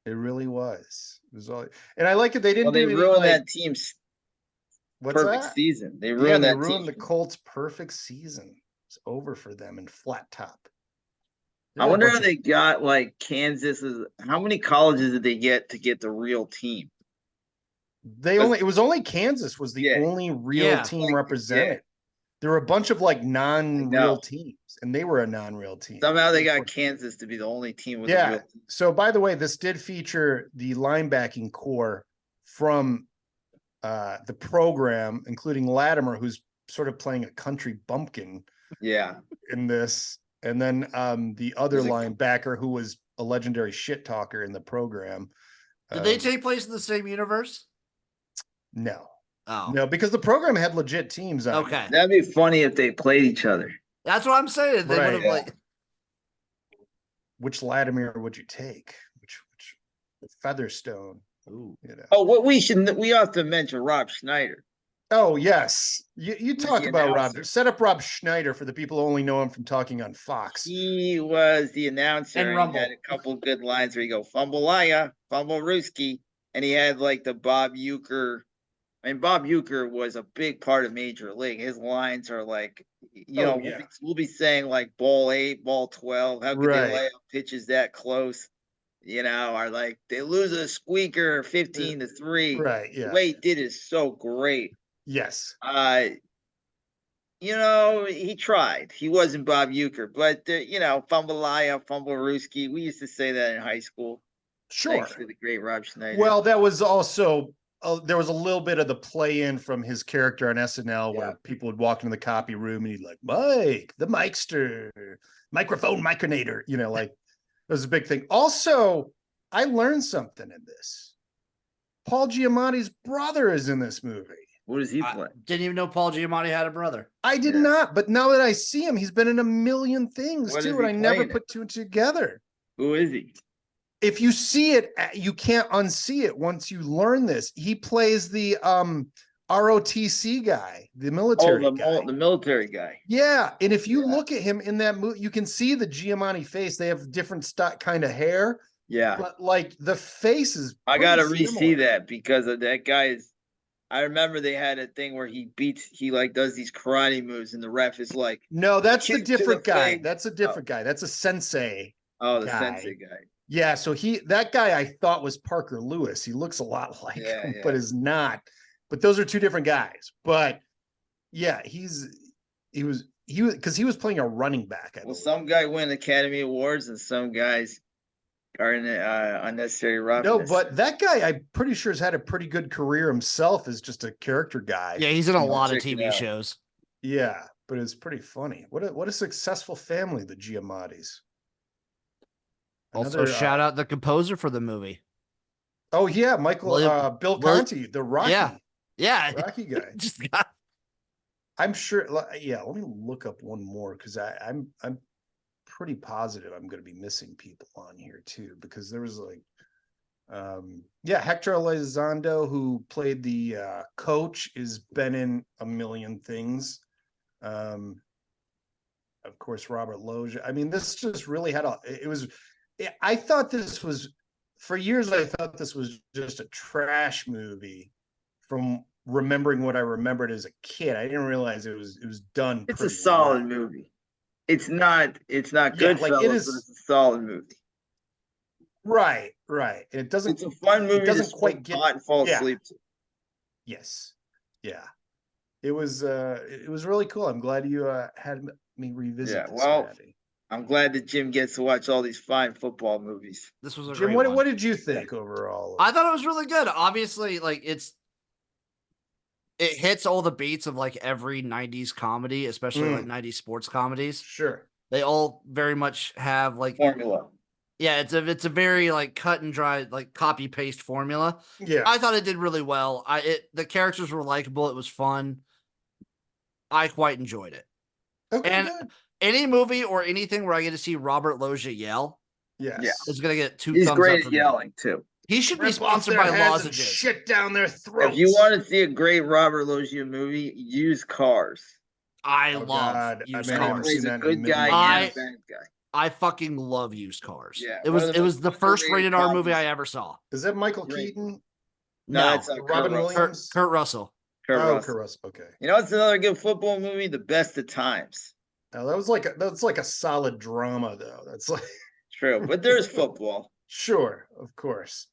It really was. It was all, and I like it. They didn't Well, they do anything ruined like, that team's what's perfect that? season. They Yeah, ruined they that ruined team. the Colts' perfect season. It's over for them in flat top. I wonder how they got like Kansas's. How many colleges did they get to get the real team? It was only Kansas was the Yeah. only real team represented. There were a bunch of like non-real teams, and they were a non-real team. Somehow they got Kansas to be the only team with a real team. So by the way, this did feature the linebacking core from the program, including Latimer, who's sort of playing a country bumpkin. Yeah. In this, and then the other linebacker who was a legendary shit talker in the program. Did they take place in the same universe? No. Oh. No, because the program had legit teams on. Okay. That'd be funny if they played each other. That's what I'm saying. They would have like. Which Latimer would you take? Which Featherstone? Ooh. You know. Oh, what we have to mention Rob Schneider. Oh yes, you talk about Rob. Set up Rob Schneider for the people who only know him from talking on Fox. He was the announcer and he had a couple good lines where he go fumble Laya, fumble Ruski, and he had like the Bob Uecker. And Bob Uecker was a big part of Major League. His lines are like, we'll be saying like ball 8, ball 12. How could they lay up pitches that close? Or like they lose a squeaker 15-3. Right. Yeah. The way he did is so great. Yes. He tried. He wasn't Bob Uecker, but fumble Laya, fumble Ruski. We used to say that in high school. Sure. Thanks to the great Rob Schneider. Well, that was also there was a little bit of the play in from his character on SNL where people would walk into the copy room and he'd like, Mike, the Mikester, microphone micronator, like it was a big thing. Also, I learned something in this. Paul Giamatti's brother is in this movie. What does he play? Didn't even know Paul Giamatti had a brother. I did not, but now that I see him, he's been in a million things too, and I never put two and two together. Who is he? If you see it, you can't unsee it once you learn this. He plays the ROTC guy, the military guy. The military guy. Yeah, and if you look at him in that movie, you can see the Giamatti face. They have different kind of hair. Yeah. But like the face is I gotta re-see that because of that guy I remember they had a thing where he does these karate moves and the ref is like, no, that's the different guy. That's a different guy. That's a sensei. Oh, the sensei guy. Yeah, so that guy I thought was Parker Lewis. He looks a lot like him, but is not. But those are two different guys. But yeah, he was because he was playing a running back. Some guy win Academy Awards and some guys are in unnecessary roughness. No, but that guy I'm pretty sure has had a pretty good career himself as just a character guy. Yeah, he's in a lot of TV shows. Yeah, but it's pretty funny. What a successful family, the Giamattis. Also, shout out the composer for the movie. Oh yeah, Bill Conti, the Rocky. Yeah, Rocky guy. I'm sure. Yeah, let me look up one more because I'm pretty positive I'm going to be missing people on here too because there was like, Hector Elizondo, who played the coach, has been in a million things. Of course, Robert Loggia. I mean, this just really had I thought this was, for years, I thought this was just a trash movie from remembering what I remembered as a kid. I didn't realize it was done. It's a solid movie. It's not good, like it is, but it's a solid movie. Right. It doesn't. It's a fun movie. It doesn't quite get and fall asleep to. Yes. Yeah. It was really cool. I'm glad you had me revisit. This, Maddie. I'm glad that Jim gets to watch all these fine football movies. This was a Jim. great one. What did you think overall? I thought it was really good. Obviously, like it hits all the beats of like every 90s comedy, especially like 90s sports comedies. Sure. They all very much have like formula. Yeah, it's a very like cut and dry, like copy paste formula. Yeah. I thought it did really well. The characters were likable. It was fun. I quite enjoyed it. Okay, And good. any movie or anything where I get to see Robert Loggia yell Yes. is gonna get 2 He's thumbs great up at from me. yelling too. He should be Rip off sponsored their by heads and lozenges. shit down their throats. If you want to see a great Robert Loggia movie, use Cars. I Oh, love God. used I And haven't he cars. seen plays that a in a good guy million and a years. bad guy. I fucking love used cars. Yeah, it one was of the it was most the first underrated rated R movie comedies. I ever saw. Is that Michael Great. Keaton? No, No, that's Robin Kurt Russell. Williams? Kurt Russell. Kurt Oh, Russell. Kurt Russell. Okay. You know what's another good football movie? The Best of Times. Now, that's like a solid drama, though. That's like True, but there's football. sure, of course.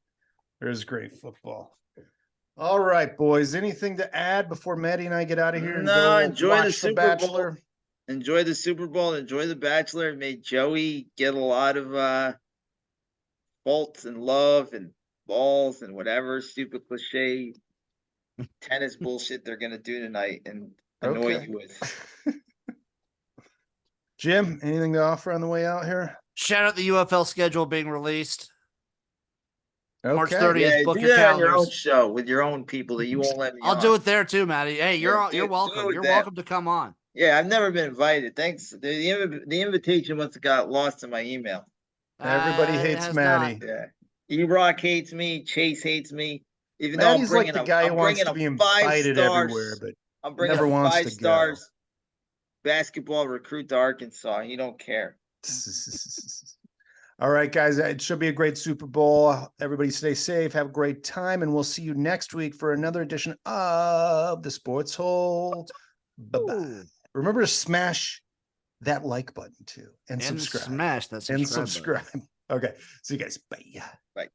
There's great football. All right, boys. Anything to add before Maddie and I get out of here and No, go enjoy watch the The Super Bachelor? Bowl. Enjoy the Super Bowl. Enjoy The Bachelor. It made Joey get a lot of faults and love and balls and whatever stupid cliche tennis bullshit they're gonna do tonight and annoy Okay. you with. Jim, anything to offer on the way out here? Shout out the UFL schedule being released. March Okay. 30th. Yeah, Book do your that on your own calendars. show with your own people that you won't let me I'll on. do it there too, Maddie. Hey, you're Yeah, you're do welcome. it with You're them. welcome to come on. Yeah, I've never been invited. Thanks. The invitation must have got lost in my email. Everybody It hates has Maddie. Yeah. E-Rock hates me. Chase hates me. Even Maddie's though I'm like bringing the guy who I'm wants bringing to be a 5 invited stars. everywhere, but I'm bringing never a wants 5 to go. stars basketball recruit to Arkansas. You don't care. All right, guys. It should be a great Super Bowl. Everybody stay safe. Have a great time. And we'll see you next week for another edition of the Sports Hole. Bye-bye. Remember to smash that like button too and subscribe. Smash that subscribe button. Okay. See you guys. Bye. Bye.